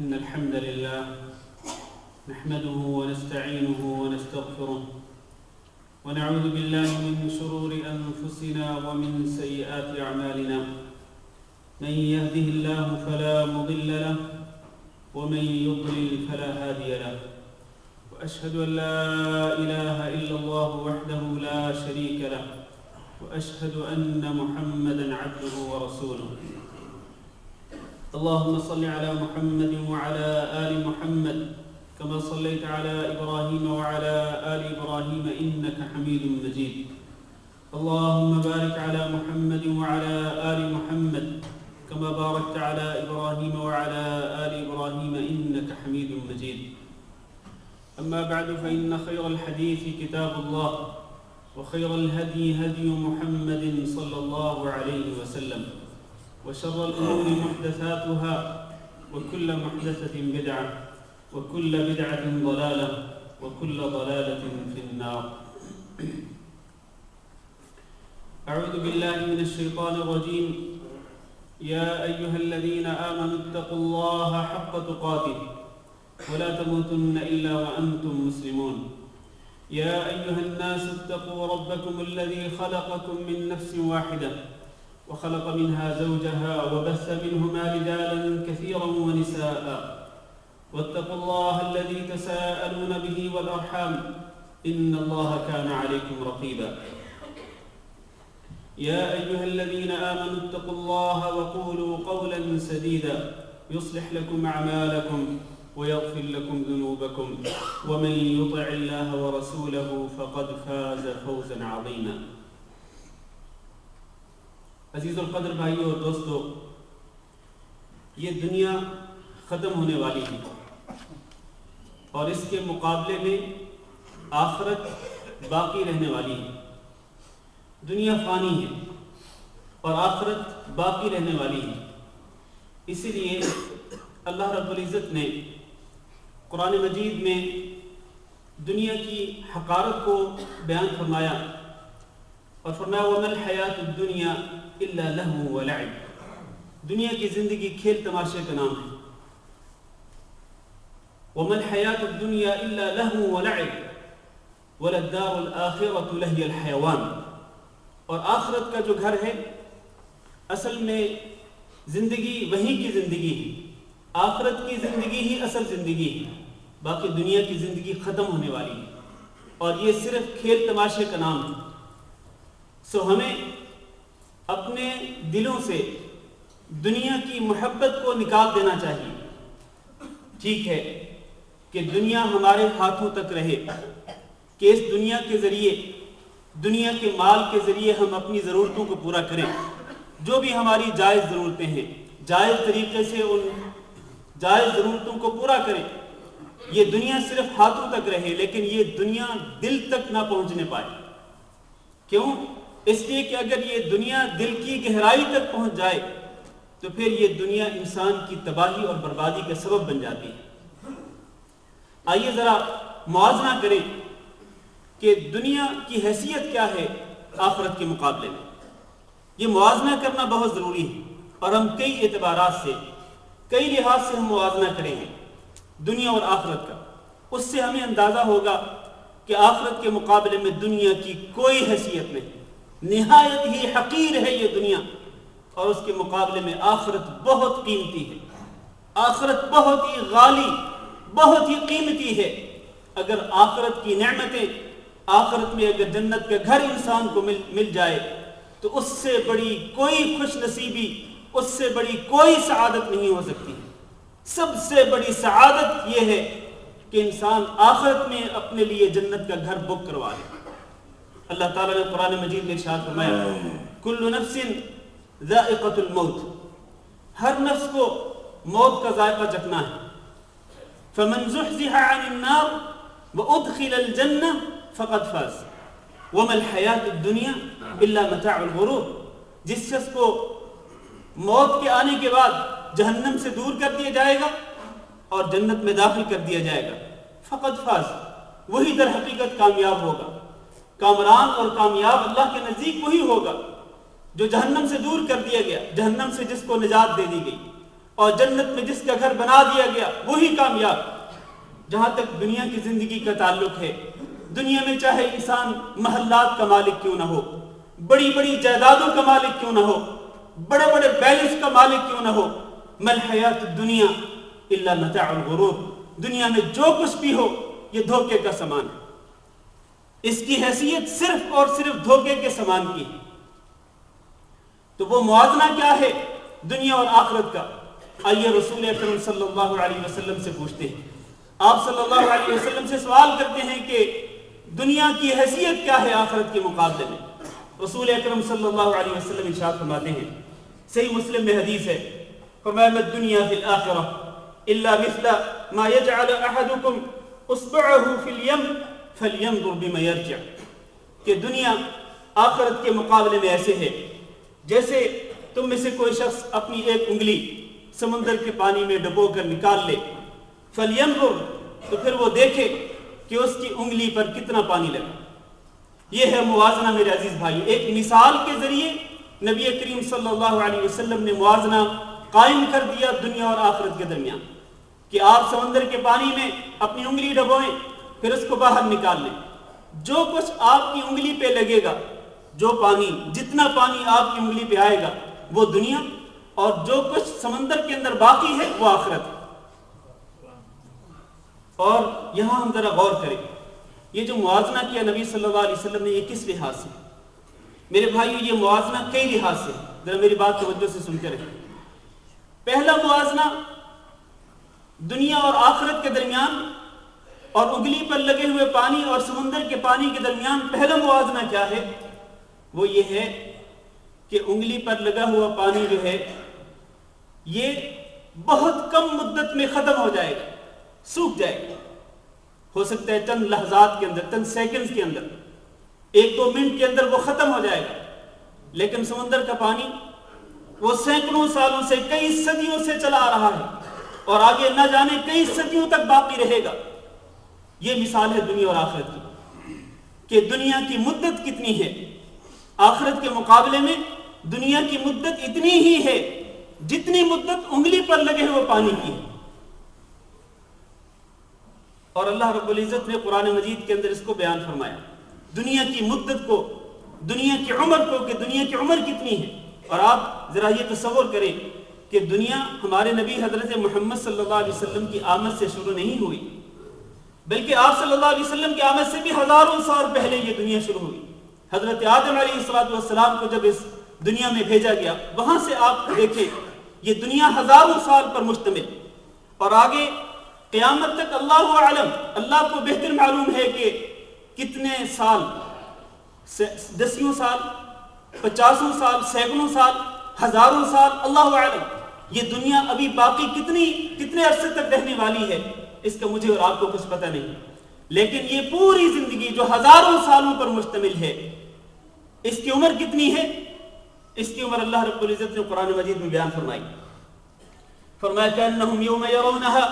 إن الحمد لله نحمده ونستعينه ونستغفره ونعوذ بالله من شرور أنفسنا ومن سيئات أعمالنا. من يهده الله فلا مضل له ومن يضلل فلا هادي له. وأشهد أن لا إله إلا الله وحده لا شريك له وأشهد أن محمدا عبده ورسوله. اللهم صل على محمد وعلى آل محمد كما صليت على إبراهيم وعلى آل إبراهيم إنك حميد مجيد. اللهم بارك على محمد وعلى آل محمد كما باركت على إبراهيم وعلى آل إبراهيم إنك حميد مجيد. أما بعد فإن خير الحديث كتاب الله وخير الهدي هدي محمد صلى الله عليه وسلم وشر الأمور محدثاتها وكل محدثة بدعة وكل بدعة ضلالة وكل ضلالة في النار. أعوذ بالله من الشيطان الرجيم. يا أيها الذين آمنوا اتقوا الله حق تقاته ولا تموتن إلا وأنتم مسلمون. يا أيها الناس اتقوا ربكم الذي خلقكم من نفس واحدة وخلق منها زوجها وبث منهما رجالا كثيرا ونساء واتقوا الله الذي تساءلون به والأرحام إن الله كان عليكم رقيبا. يا أيها الذين آمنوا اتقوا الله وقولوا قولا سديدا يصلح لكم أعمالكم ويغفر لكم ذنوبكم ومن يطع الله ورسوله فقد فاز فوزا عظيما. عزیز القدر بھائیو اور دوستو، یہ دنیا ختم ہونے والی ہے اور اس کے مقابلے میں آخرت باقی رہنے والی ہے. دنیا فانی ہے اور آخرت باقی رہنے والی ہے. اسی لیے اللہ رب العزت نے قرآن مجید میں دنیا کی حقارت کو بیان فرمایا اور فرمایا وَمَا الْحَيَاةُ الدُّنْيَا إِلَّا لَهْوٌ وَلَعِبٌ. دنیا کی زندگی کھیل تماشے کا نام ہے. وَمَا الْحَيَاةُ الدُّنْيَا إِلَّا لَهْوٌ وَلَعِبٌ وَلَلدَّارُ الْآخِرَةُ لَهِيَ الْحَيَوَانُ. اور آخرت کا جو گھر ہے اصل میں زندگی وہیں کی زندگی ہے. آخرت کی زندگی ہی اصل زندگی ہے. باقی دنیا کی زندگی ختم ہونے والی ہے اور یہ صرف کھیل تماشے کا نام ہے. سو ہمیں اپنے دلوں سے دنیا کی محبت کو نکال دینا چاہیے. ٹھیک ہے کہ دنیا ہمارے ہاتھوں تک رہے کہ اس دنیا کے ذریعے دنیا کے مال کے ذریعے ہم اپنی ضرورتوں کو پورا کریں. جو بھی ہماری جائز ضرورتیں ہیں جائز طریقے سے ان جائز ضرورتوں کو پورا کریں. یہ دنیا صرف ہاتھوں تک رہے لیکن یہ دنیا دل تک نہ پہنچنے پائے. کیوں؟ اس لیے کہ اگر یہ دنیا دل کی گہرائی تک پہنچ جائے تو پھر یہ دنیا انسان کی تباہی اور بربادی کا سبب بن جاتی ہے. آئیے ذرا موازنہ کریں کہ دنیا کی حیثیت کیا ہے آخرت کے مقابلے میں. یہ موازنہ کرنا بہت ضروری ہے اور ہم کئی اعتبارات سے کئی لحاظ سے ہم موازنہ کریں گے دنیا اور آخرت کا. اس سے ہمیں اندازہ ہوگا کہ آخرت کے مقابلے میں دنیا کی کوئی حیثیت نہیں. نہایت ہی حقیر ہے یہ دنیا اور اس کے مقابلے میں آخرت بہت قیمتی ہے. آخرت بہت ہی غالی بہت ہی قیمتی ہے. اگر آخرت کی نعمتیں آخرت میں اگر جنت کا گھر انسان کو مل جائے تو اس سے بڑی کوئی خوش نصیبی اس سے بڑی کوئی سعادت نہیں ہو سکتی. سب سے بڑی سعادت یہ ہے کہ انسان آخرت میں اپنے لیے جنت کا گھر بک کروا لے. اللہ تعالیٰ نے قرآن مجید میں ارشاد فرمایا کل نفس ذائقۃ الموت. ہر نفس کو موت کا ذائقہ چکھنا ہے. فمن زحزح عن النار وادخل الجنہ فقد فاز وما الحیاۃ الدنیا الا متاع الغرور. جس شخص کو موت کے آنے کے بعد جہنم سے دور کر دیا جائے گا اور جنت میں داخل کر دیا جائے گا فقد فاز، وہی در حقیقت کامیاب ہوگا. کامران اور کامیاب اللہ کے نزدیک وہی ہوگا جو جہنم سے دور کر دیا گیا، جہنم سے جس کو نجات دے دی گئی. اور جنت میں جس کا گھر بنا دیا گیا وہی کامیاب۔ جہاں تک دنیا کی زندگی کا تعلق ہے، دنیا میں چاہے انسان محلات کا مالک کیوں نہ ہو، بڑی بڑی جائیدادوں کا مالک کیوں نہ ہو، بڑے بڑے بیلنس کا مالک کیوں نہ ہو، مل حیات الدنیا الا متاع الغرور، دنیا میں جو کچھ بھی ہو یہ دھوکے کا سامان ہے، اس کی حیثیت صرف اور صرف دھوکے کے سامان کی ہے۔ تو وہ موازنہ کیا ہے دنیا اور آخرت کا؟ آئیے رسول اکرم صلی اللہ علیہ وسلم سے پوچھتے ہیں۔ آپ صلی اللہ علیہ وسلم سے سوال کرتے ہیں کہ دنیا کی حیثیت کیا ہے آخرت کے مقابلے میں؟ رسول اکرم صلی اللہ علیہ وسلم ارشاد فرماتے ہیں، صحیح مسلم میں حدیث ہے، فرمایا الدنیا فی الآخرہ الا مثل ما یجعل احدکم اصبعہ فی الیم فلینظر بما یرجع، کہ دنیا آخرت کے مقابلے میں ایسے ہے جیسے تم میں سے کوئی شخص اپنی ایک انگلی سمندر کے پانی میں ڈبو کر نکال لے، فلینظر، تو پھر وہ دیکھے کہ اس کی انگلی پر کتنا پانی لگا۔ یہ ہے موازنہ میرے عزیز بھائی۔ ایک مثال کے ذریعے نبی کریم صلی اللہ علیہ وسلم نے موازنہ قائم کر دیا دنیا اور آخرت کے درمیان، کہ آپ سمندر کے پانی میں اپنی انگلی ڈبوئیں، پھر اس کو باہر نکال لیں، جو کچھ آپ کی انگلی پہ لگے گا، جو پانی، جتنا پانی آپ کی انگلی پہ آئے گا وہ دنیا، اور جو کچھ سمندر کے اندر باقی ہے وہ آخرت ہے۔ اور یہاں ہم ذرا غور کریں، یہ جو موازنہ کیا نبی صلی اللہ علیہ وسلم نے، یہ کس لحاظ سے؟ میرے بھائیو یہ موازنہ کئی لحاظ سے، ذرا میری بات توجہ سے سنتے رہیں۔ پہلا موازنہ دنیا اور آخرت کے درمیان، اور انگلی پر لگے ہوئے پانی اور سمندر کے پانی کے درمیان پہلا موازنہ کیا ہے؟ وہ یہ ہے کہ انگلی پر لگا ہوا پانی جو ہے یہ بہت کم مدت میں ختم ہو جائے گا، سوکھ جائے گا، ہو سکتا ہے چند لحظات کے اندر، چند سیکنڈز کے اندر، 1-2 منٹ کے اندر وہ ختم ہو جائے گا۔ لیکن سمندر کا پانی وہ سینکڑوں سالوں سے، کئی صدیوں سے چلا آ رہا ہے، اور آگے نہ جانے کئی صدیوں تک باقی رہے گا۔ یہ مثال ہے دنیا اور آخرت کی، کہ دنیا کی مدت کتنی ہے، آخرت کے مقابلے میں دنیا کی مدت اتنی ہی ہے جتنی مدت انگلی پر لگے ہوئے پانی کی ہے۔ اور اللہ رب العزت نے قرآن مجید کے اندر اس کو بیان فرمایا، دنیا کی مدت کو، دنیا کی عمر کو، کہ دنیا کی عمر کتنی ہے۔ اور آپ ذرا یہ تصور کریں کہ دنیا ہمارے نبی حضرت محمد صلی اللہ علیہ وسلم کی آمد سے شروع نہیں ہوئی، بلکہ آپ صلی اللہ علیہ وسلم کی آمد سے بھی ہزاروں سال پہلے یہ دنیا شروع ہوئی۔ حضرت آدم علیہ السلام کو جب اس دنیا میں بھیجا گیا، وہاں سے آپ دیکھیں یہ دنیا ہزاروں سال پر مشتمل، اور آگے قیامت تک اللہ اعلم، اللہ کو بہتر معلوم ہے کہ کتنے سال، 10 سال، 50 سال، سینکڑوں سال، ہزاروں سال، اللہ اعلم یہ دنیا ابھی باقی کتنے عرصے تک رہنے والی ہے، اس کا مجھے اور آپ کو کچھ پتہ نہیں۔ لیکن یہ پوری زندگی جو ہزاروں سالوں پر مشتمل ہے، اس کی عمر کتنی ہے؟ اس کی عمر اللہ رب العزت نے قرآن مجید میں بیان فرمائی، فرمایا کأنہم یوم یرونہا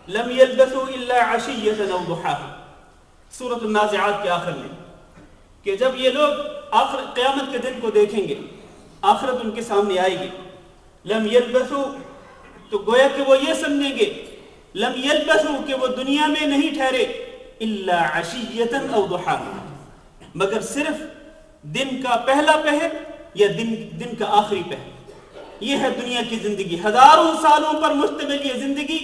لم یلبثوا الا عشیۃ او ضحاها، سورۃ النازعات کے آخر میں، کہ جب یہ لوگ آخر قیامت کے دن کو دیکھیں گے، آخرت ان کے سامنے آئے گی، لم یلبثوا، تو گویا کہ وہ یہ سمجھیں گے، لم یلبثوا کہ وہ دنیا میں نہیں ٹھہرے، الا عشیۃ او ضحاها، مگر صرف دن کا پہلا پہر یا دن کا آخری پہر۔ یہ ہے دنیا کی زندگی، ہزاروں سالوں پر مشتمل یہ زندگی۔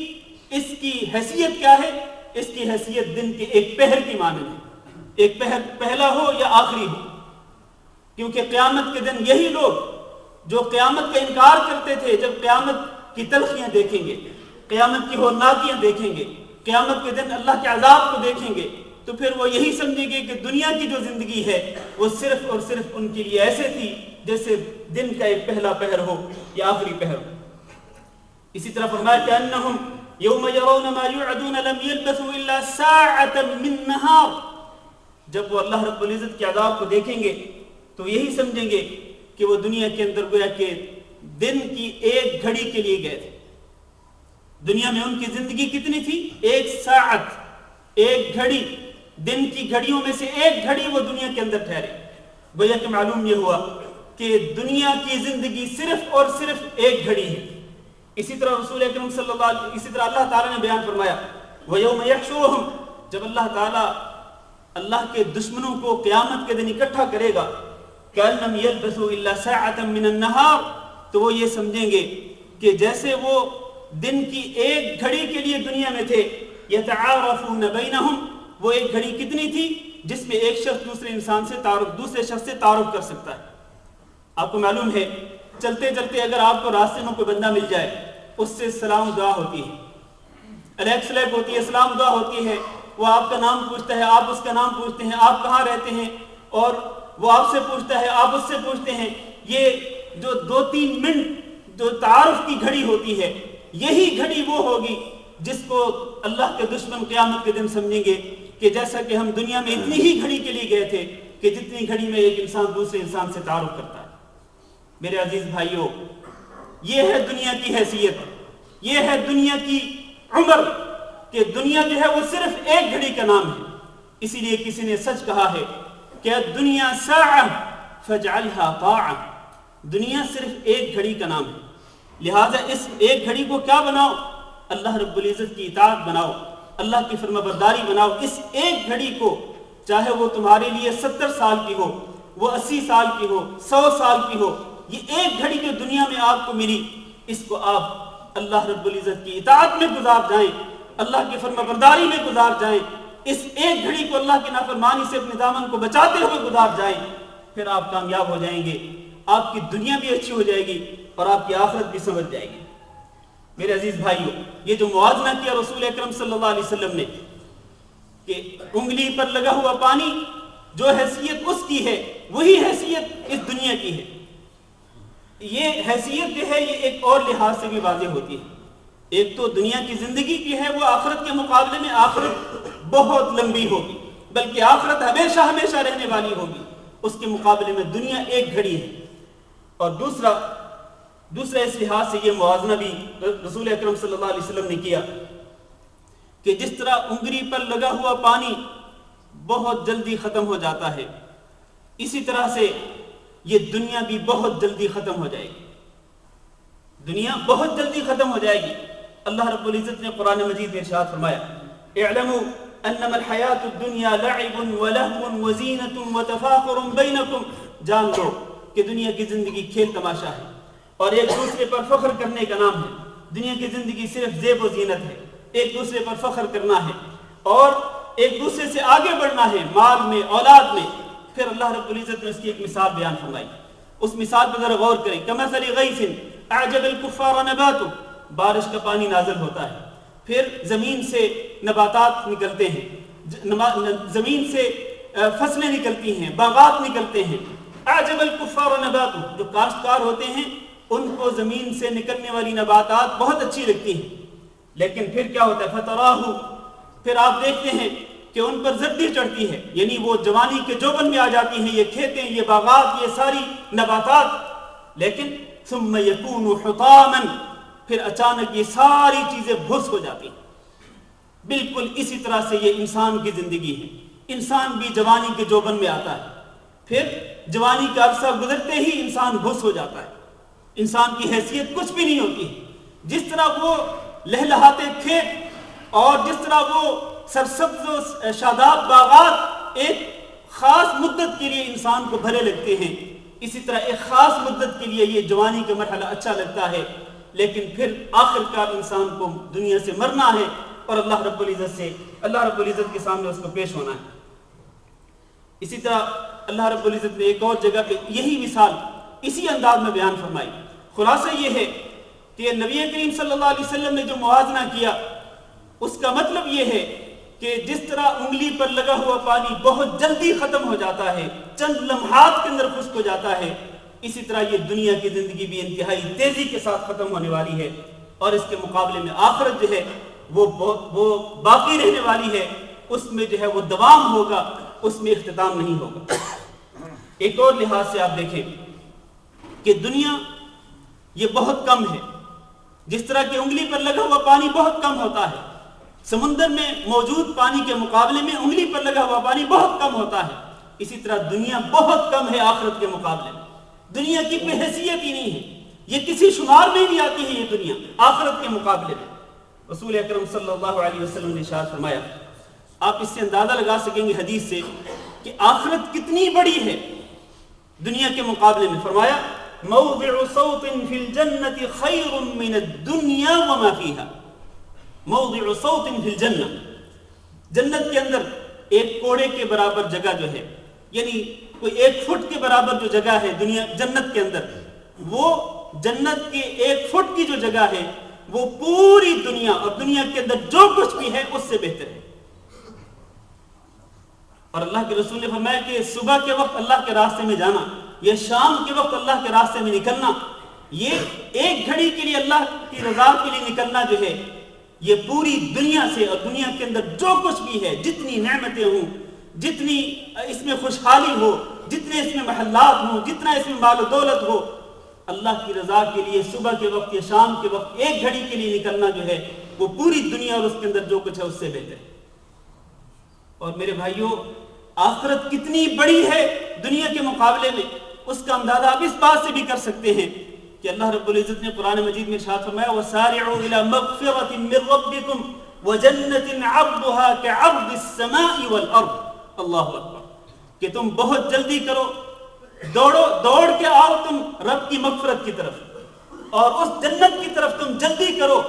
اس کی حیثیت کیا ہے؟ اس کی حیثیت دن کے ایک پہر کی مانند ہے، ایک پہر پہلا ہو یا آخری ہو، کیونکہ قیامت کے دن یہی لوگ جو قیامت کا انکار کرتے تھے، جب قیامت کی تلخیاں دیکھیں گے، قیامت کی ہولناکیاں دیکھیں گے، قیامت کے دن اللہ کے عذاب کو دیکھیں گے، تو پھر وہ یہی سمجھیں گے کہ دنیا کی جو زندگی ہے وہ صرف اور صرف ان کے لیے ایسے تھی جیسے دن کا ایک پہلا پہر ہو یا آخری پہر ہو۔ اسی طرح فرمایا کہ انہم یوم یرون ما یوعدون لم یلبثوا الا ساعۃ من نہار، جب وہ اللہ رب العزت کے عذاب کو دیکھیں گے تو یہی سمجھیں گے کہ وہ دنیا کے اندر گویا کہ دن کی ایک گھڑی کے لیے گئے تھے۔ دنیا میں ان کی زندگی کتنی تھی؟ 1 ساعت، ایک گھڑی، دن کی گھڑیوں میں سے ایک گھڑی وہ دنیا کے اندر ٹھہرے۔ گویا کہ معلوم یہ ہوا کہ دنیا کی زندگی صرف اور صرف ایک گھڑی ہے، اسی طرح رسول اکرم صلی اللہ علیہ اسی طرح اللہ تعالیٰ نے بیان فرمایا وَيَوْمَ يَحْشُرُهُمْ، جب اللہ تعالیٰ اللہ کے دشمنوں کو قیامت کے دن اکٹھا کرے گا، كَأَنَّمْ يَلْبَثُوا إِلَّا سَاعَةً مِّنَ النَّهَارِ، تو وہ یہ سمجھیں گے کہ جیسے وہ دن کی ایک گھڑی کے لیے دنیا میں تھے، يَتَعَارَفُونَ بَيْنَهُمْ، وہ ایک گھڑی کتنی تھی جس میں ایک شخص دوسرے شخص سے تعارف کر سکتا ہے۔ آپ کو معلوم ہے چلتے چلتے اگر آپ کو راستے میں کوئی بندہ مل جائے، اس سے سلام دعا ہوتی ہے، علیک سلیک ہوتی ہے، سلام دعا ہوتی ہے، وہ آپ کا نام پوچھتا ہے، آپ اس کا نام پوچھتے ہیں، آپ کہاں رہتے ہیں، اور وہ آپ سے پوچھتا ہے، آپ اس سے پوچھتے ہیں۔ یہ جو 2-3 منٹ جو تعارف کی گھڑی ہوتی ہے، یہی گھڑی وہ ہوگی جس کو اللہ کے دشمن قیامت کے دن سمجھیں گے کہ جیسا کہ ہم دنیا میں اتنی ہی گھڑی کے لیے گئے تھے کہ جتنی گھڑی میں ایک انسان دوسرے انسان سے تعارف کرتا ہے۔ میرے عزیز بھائیوں، یہ ہے دنیا کی حیثیت، یہ ہے دنیا کی عمر، کہ دنیا جو ہے وہ صرف ایک گھڑی کا نام ہے۔ اسی لیے کسی نے سچ کہا ہے کہ دنیا ساعہ فاجعلها طاعہ، دنیا صرف ایک گھڑی کا نام ہے، لہٰذا اس ایک گھڑی کو کیا بناؤ؟ اللہ رب العزت کی اطاعت بناؤ، اللہ کی فرما برداری بناؤ۔ اس ایک گھڑی کو چاہے وہ تمہارے لیے 70 سال کی ہو، وہ 80 سال کی ہو، 100 سال کی ہو، یہ ایک گھڑی جو دنیا میں آپ کو ملی، اس کو آپ اللہ رب العزت کی اطاعت میں گزار جائیں، اللہ کی فرما برداری میں گزار جائیں، اس ایک گھڑی کو اللہ کی نافرمانی سے اپنے دامن کو بچاتے ہوئے گزار جائیں، پھر آپ کامیاب ہو جائیں گے، آپ کی دنیا بھی اچھی ہو جائے گی اور آپ کی آخرت بھی سمجھ جائے گی۔ میرے عزیز بھائیوں، یہ جو موازنہ کیا رسول اکرم صلی اللہ علیہ وسلم نے کہ انگلی پر لگا ہوا پانی جو حیثیت اس کی ہے وہی حیثیت اس دنیا کی ہے، یہ حیثیت جو ہے یہ ایک اور لحاظ سے بھی واضح ہوتی ہے۔ ایک تو دنیا کی زندگی کی ہے، وہ آخرت کے مقابلے میں آخرت بہت لمبی ہوگی، بلکہ آخرت ہمیشہ ہمیشہ رہنے والی ہوگی، اس کے مقابلے میں دنیا ایک گھڑی ہے۔ اور دوسرا اس لحاظ سے یہ موازنہ بھی رسول اکرم صلی اللہ علیہ وسلم نے کیا کہ جس طرح انگلی پر لگا ہوا پانی بہت جلدی ختم ہو جاتا ہے، اسی طرح سے یہ دنیا بھی بہت جلدی ختم ہو جائے گی، دنیا بہت جلدی ختم ہو جائے گی۔ اللہ رب العزت نے قرآن مجید میں ارشاد فرمایا اعلموا انما الحیات الدنیا لعب ولہو وزینۃ وتفاخر بینکم، جان لو کہ دنیا کی زندگی کھیل تماشا ہے اور ایک دوسرے پر فخر کرنے کا نام ہے۔ دنیا کی زندگی صرف زیب و زینت ہے، ایک دوسرے پر فخر کرنا ہے اور ایک دوسرے سے آگے بڑھنا ہے مال میں، اولاد میں۔ پھر اللہ رب العزت نے اس کی ایک مثال بیان فرمائی، اس مثال پر ذرا غور کریں۔ کمثل غیث اعجب الکفار نباتہ، بارش کا پانی نازل ہوتا ہے، پھر زمین سے نباتات نکلتے ہیں، زمین سے فصلیں نکلتی ہیں، باغات نکلتے ہیں۔ اعجب الکفار نباتہ، جو کاشتکار ہوتے ہیں ان کو زمین سے نکلنے والی نباتات بہت اچھی لگتی ہیں، لیکن پھر کیا ہوتا ہے؟ فتراہ، پھر آپ دیکھتے ہیں کہ ان پر زردی چڑھتی ہے، یعنی وہ جوانی کے جوبن میں آ جاتی ہیں، یہ کھیتیں، یہ باغات، یہ ساری نباتات، لیکن ثم یکون حطاما، پھر اچانک یہ ساری چیزیں بھس ہو جاتی ہیں۔ بالکل اسی طرح سے یہ انسان کی زندگی ہے، انسان بھی جوانی کے جوبن میں آتا ہے، پھر جوانی کا عرصہ گزرتے ہی انسان بھس ہو جاتا ہے، انسان کی حیثیت کچھ بھی نہیں ہوتی ہے۔ جس طرح وہ لہلہاتے کھیت اور جس طرح وہ سرسبز و شاداب باغات ایک خاص مدت کے لیے انسان کو بھلے لگتے ہیں، اسی طرح ایک خاص مدت کے لیے یہ جوانی کا مرحلہ اچھا لگتا ہے، لیکن پھر آخر کار انسان کو دنیا سے مرنا ہے اور اللہ رب العزت کے سامنے اس کو پیش ہونا ہے۔ اسی طرح اللہ رب العزت نے ایک اور جگہ پہ یہی مثال اسی انداز میں بیان فرمائی۔ خلاصہ یہ ہے کہ نبی کریم صلی اللہ علیہ وسلم نے جو موازنہ کیا اس کا مطلب یہ ہے کہ جس طرح انگلی پر لگا ہوا پانی بہت جلدی ختم ہو جاتا ہے، چند لمحات کے اندر خشک ہو جاتا ہے، اسی طرح یہ دنیا کی زندگی بھی انتہائی تیزی کے ساتھ ختم ہونے والی ہے، اور اس کے مقابلے میں آخرت جو ہے وہ باقی رہنے والی ہے، اس میں جو ہے وہ دوام ہوگا، اس میں اختتام نہیں ہوگا۔ ایک اور لحاظ سے آپ دیکھیں کہ دنیا یہ بہت کم ہے، جس طرح کہ انگلی پر لگا ہوا پانی بہت کم ہوتا ہے، سمندر میں موجود پانی کے مقابلے میں انگلی پر لگا ہوا پانی بہت کم ہوتا ہے، اسی طرح دنیا بہت کم ہے آخرت کے مقابلے میں، دنیا کی کوئی حیثیت ہی نہیں ہے۔ یہ کسی شمار میں نہیں آتی ہے یہ دنیا آخرت کے مقابلے میں۔ رسول اکرم صلی اللہ علیہ وسلم نے ارشاد فرمایا، آپ اس سے اندازہ لگا سکیں گے حدیث سے کہ آخرت کتنی بڑی ہے دنیا کے مقابلے میں۔ فرمایا موضع صوت فی الجنة خیر من الدنیا وما فیہا۔ موضع صوت فی الجنہ، جنت کے اندر ایک کوڑے کے برابر جگہ جو ہے، یعنی کوئی 1 فٹ کے برابر جو جگہ ہے دنیا جنت کے اندر، وہ جنت کے 1 فٹ کی جو جگہ ہے وہ پوری دنیا اور دنیا کے اندر جو کچھ بھی ہے اس سے بہتر ہے۔ اور اللہ کے رسول نے فرمایا کہ صبح کے وقت اللہ کے راستے میں جانا یا شام کے وقت اللہ کے راستے میں نکلنا، یہ 1 گھڑی کے لیے اللہ کی رضا کے لیے نکلنا جو ہے، یہ پوری دنیا سے اور دنیا کے اندر جو کچھ بھی ہے، جتنی نعمتیں ہوں، جتنی اس میں خوشحالی ہو، جتنے اس میں محلات ہوں، جتنا اس میں مال و دولت ہو، اللہ کی رضا کے لیے صبح کے وقت یا شام کے وقت 1 گھڑی کے لیے نکلنا جو ہے وہ پوری دنیا اور اس کے اندر جو کچھ ہے اس سے بہتر ہے۔ اور میرے بھائیوں، آخرت کتنی بڑی ہے دنیا کے مقابلے میں، اس کا اندازہ آپ اس بات سے بھی کر سکتے ہیں کہ اللہ رب العزت نے قرآن مجید میں ارشاد فرمایا وَسَارِعُوا إِلَى مَغْفِرَةٍ مِّن رَّبِّكُمْ وَجَنَّةٍ عَرْضُهَا كَعَرْضِ السَّمَاءِ وَالْأَرْضِ۔ اللہ اکبر، کہ تم بہت جلدی کرو، دوڑ کے آؤ تم رب کی مغفرت کی طرف، اور اس جنت کی طرف تم جلدی کرو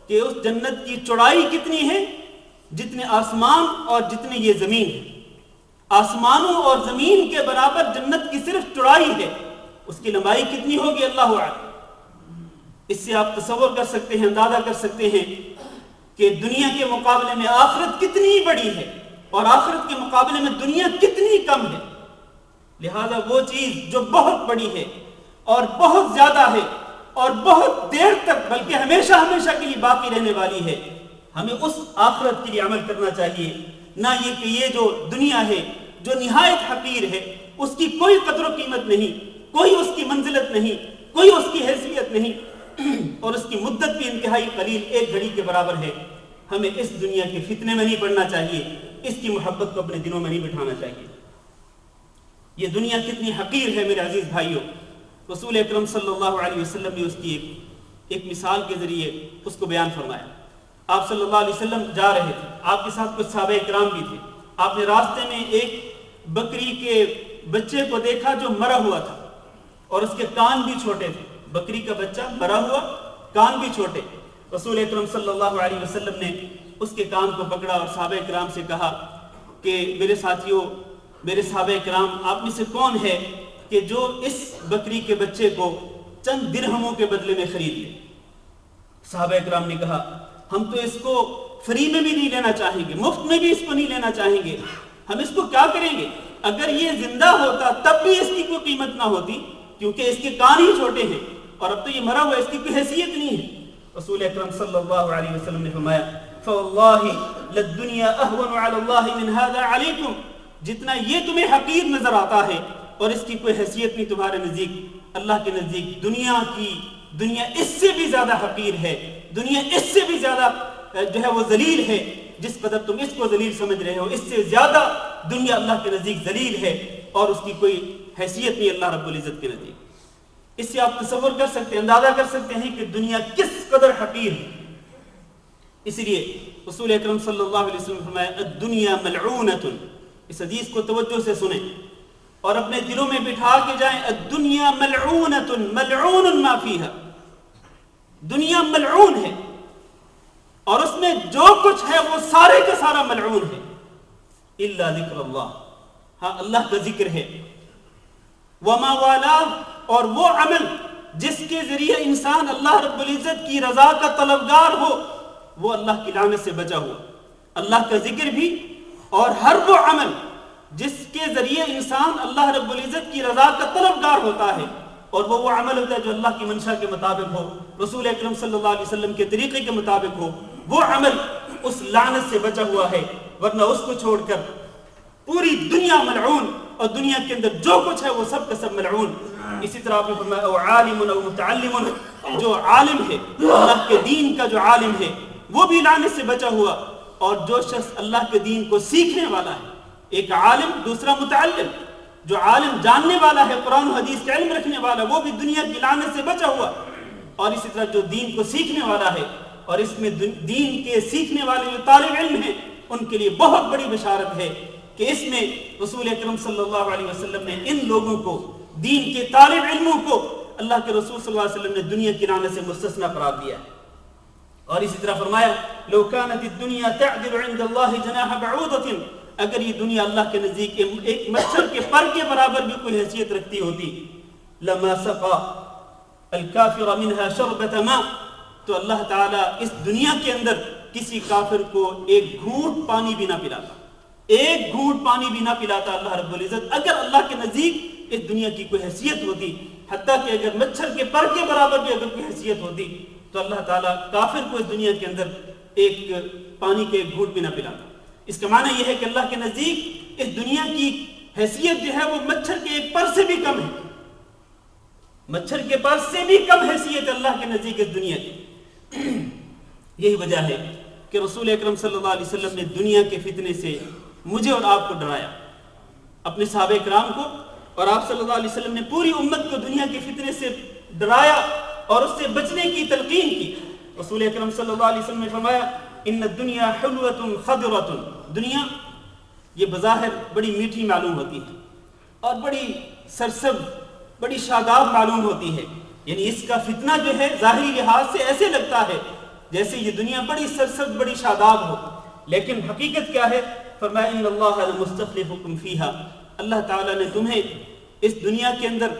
کہ اس جنت کی چوڑائی کتنی ہے جتنے آسمان اور جتنے یہ زمین ہے۔ آسمانوں اور زمین کے برابر جنت کی صرف چوڑائی ہے، اس کی لمبائی کتنی ہوگی اللہ اعلم۔ اس سے آپ تصور کر سکتے ہیں، اندازہ کر سکتے ہیں کہ دنیا کے مقابلے میں آخرت کتنی بڑی ہے اور آخرت کے مقابلے میں دنیا کتنی کم ہے۔ لہذا وہ چیز جو بہت بڑی ہے اور بہت زیادہ ہے اور بہت دیر تک بلکہ ہمیشہ ہمیشہ کے لیے باقی رہنے والی ہے، ہمیں اس آخرت کے لیے عمل کرنا چاہیے، نہ یہ کہ یہ جو دنیا ہے جو نہایت حقیر ہے، اس کی کوئی قدر و قیمت نہیں، کوئی اس کی منزلت نہیں، کوئی اس کی حیثیت نہیں، اور اس کی مدت بھی انتہائی قلیل 1 گھڑی کے برابر ہے۔ ہمیں اس دنیا کے فتنے میں نہیں پڑنا چاہیے، اس کی محبت کو اپنے دلوں میں نہیں بٹھانا چاہیے۔ یہ دنیا کتنی حقیر ہے میرے عزیز بھائیوں، رسول اکرم صلی اللہ علیہ وسلم نے اس کی ایک مثال کے ذریعے اس کو بیان فرمایا۔ آپ صلی اللہ علیہ وسلم جا رہے تھے، آپ کے ساتھ کچھ صحابہ کرام بھی تھے، آپ نے راستے میں ایک بکری کے بچے کو دیکھا جو مرا ہوا تھا اور اس کے کان بھی چھوٹے تھے۔ بکری کا بچہ مرا ہوا، کان بھی چھوٹے۔ رسول اکرم صلی اللہ علیہ وسلم نے اس کے کان کو پکڑا اور صحابہ کرام سے کہا کہ میرے ساتھیوں، میرے صحابہ کرام، آپ میں سے کون ہے کہ جو اس بکری کے بچے کو چند درہموں کے بدلے میں خرید لے؟ صحابہ کرام نے کہا ہم تو اس کو فری میں بھی نہیں لینا چاہیں گے، مفت میں بھی اس کو نہیں لینا چاہیں گے، ہم اس کو کیا کریں گے؟ اگر یہ زندہ ہوتا تب بھی اس کی کوئی قیمت نہ ہوتی، کیونکہ اس کے کان ہی چھوٹے ہیں، اور اب تو یہ مرا ہوا، اس کی کوئی حیثیت نہیں ہے۔ رسول اکرم صلی اللہ علیہ وسلم نے فرمایا فواللہ للدنیا اہون علی اللہ من هذا علیکم، جتنا یہ تمہیں حقیر نظر آتا ہے اور اس کی کوئی حیثیت نہیں تمہارے نزدیک، اللہ کے نزدیک دنیا اس سے بھی زیادہ حقیر ہے، دنیا اس سے بھی زیادہ جو ہے وہ ذلیل ہے۔ جس قدر تم اس کو ذلیل سمجھ رہے ہو، اس سے زیادہ دنیا اللہ کے نزدیک ذلیل ہے اور اس کی کوئی حیثیت نہیں اللہ رب العزت کے نزدیک۔ اس سے آپ تصور کر سکتے ہیں، اندازہ کر سکتے ہیں کہ دنیا کس قدر حقیر ہے۔ اس لیے رسول اکرم صلی اللہ علیہ وسلم نے فرمایا الدنیا ملعونۃ، اس حدیث کو توجہ سے سنیں اور اپنے دلوں میں بٹھا کے جائیں، الدنیا ملعونۃ ملعون ما فیہا، دنیا ملعون ہے اور اس میں جو کچھ ہے وہ سارے کا سارا ملعون ہے، الا ذکر اللہ، ہاں اللہ کا ذکر ہے، وما والاہ، اور وہ عمل جس کے ذریعے انسان اللہ رب العزت کی رضا کا طلبگار ہو، وہ اللہ کی لعنت سے بچا ہوا۔ اللہ کا ذکر بھی اور ہر وہ عمل جس کے ذریعے انسان اللہ رب العزت کی رضا کا طلبگار ہوتا ہے، اور وہ عمل ہوتا ہے جو اللہ کی منشا کے مطابق ہو، رسول اکرم صلی اللہ علیہ وسلم کے طریقے کے مطابق ہو، وہ عمل اس لعنت سے بچا ہوا ہے، ورنہ اس کو چھوڑ کر پوری دنیا ملعون، اور دنیا کے اندر جو کچھ ہے وہ سب کا سب ملعون۔ اسی طرح آپ نے فرمایا او عالم او متعلم، جو عالم ہے اللہ کے دین کا، جو عالم ہے وہ بھی لعنت سے بچا ہوا، اور جو شخص اللہ کے دین کو سیکھنے والا ہے، ایک عالم دوسرا متعلم، جو عالم جاننے والا ہے، قرآن و حدیث کا علم رکھنے والا، وہ بھی دنیا کی لعنت سے بچا ہوا، اور اسی طرح جو دین کو سیکھنے والا ہے، اور اس میں دین کے سیکھنے والے جو طالب علم ہیں ان کے لیے بہت بڑی بشارت ہے کہ اس میں رسول اکرم صلی اللہ علیہ وسلم نے ان لوگوں کو، دین کے طالب علموں کو، اللہ کے رسول صلی اللہ علیہ وسلم نے دنیا کی لعنت سے مستثنی قرار دیا ہے۔ اور اسی طرح فرمایا لو كانت الدنيا تعدل عند الله جناح بعوضة، اگر یہ دنیا اللہ کے نزدیک ایک مچھر کے پر کے برابر بھی کوئی حیثیت رکھتی ہوتی، لما سقى الكافر منها شربة ماء، تو اللہ تعالیٰ اس دنیا کے اندر کسی کافر کو ایک گھونٹ پانی بھی نہ پلاتا، ایک گھونٹ پانی بھی نہ پلاتا اللہ رب العزت، اگر اللہ کے نزدیک اس دنیا کی کوئی حیثیت ہوتی، حتیٰ کہ اگر مچھر کے پر کے برابر بھی اگر کوئی حیثیت ہوتی تو اللہ تعالیٰ کافر کو اس دنیا کے اندر ایک پانی کے ایک گھونٹ بھی نہ پلاتا۔ اس کا معنی یہ ہے کہ اللہ کے نزدیک اس دنیا کی حیثیت جو ہے وہ مچھر کے ایک پر سے بھی کم ہے، مچھر کے پر سے بھی کم حیثیت اللہ کے نزدیک اس دنیا کی۔ یہی وجہ ہے کہ رسول اکرم صلی اللہ علیہ وسلم نے دنیا کے فتنے سے مجھے اور آپ کو ڈرایا، اپنے صحابہ کرام کو، اور آپ صلی اللہ علیہ وسلم نے پوری امت کو دنیا کے فتنے سے ڈرایا اور اس سے بچنے کی تلقین کی۔ رسول اکرم صلی اللہ علیہ وسلم نے فرمایا ان الدنیا حلوۃ خضرۃ، دنیا یہ بظاہر بڑی میٹھی معلوم ہوتی ہے اور بڑی سرسبز، بڑی شاداب معلوم ہوتی ہے، یعنی اس کا فتنہ جو ہے ظاہری لحاظ سے ایسے لگتا ہے جیسے یہ دنیا بڑی سرسبز، بڑی شاداب ہو، لیکن حقیقت کیا ہے؟ فرمایا ان اللہ لمستخلفکم فیہا، اللہ تعالیٰ نے تمہیں اس دنیا کے اندر،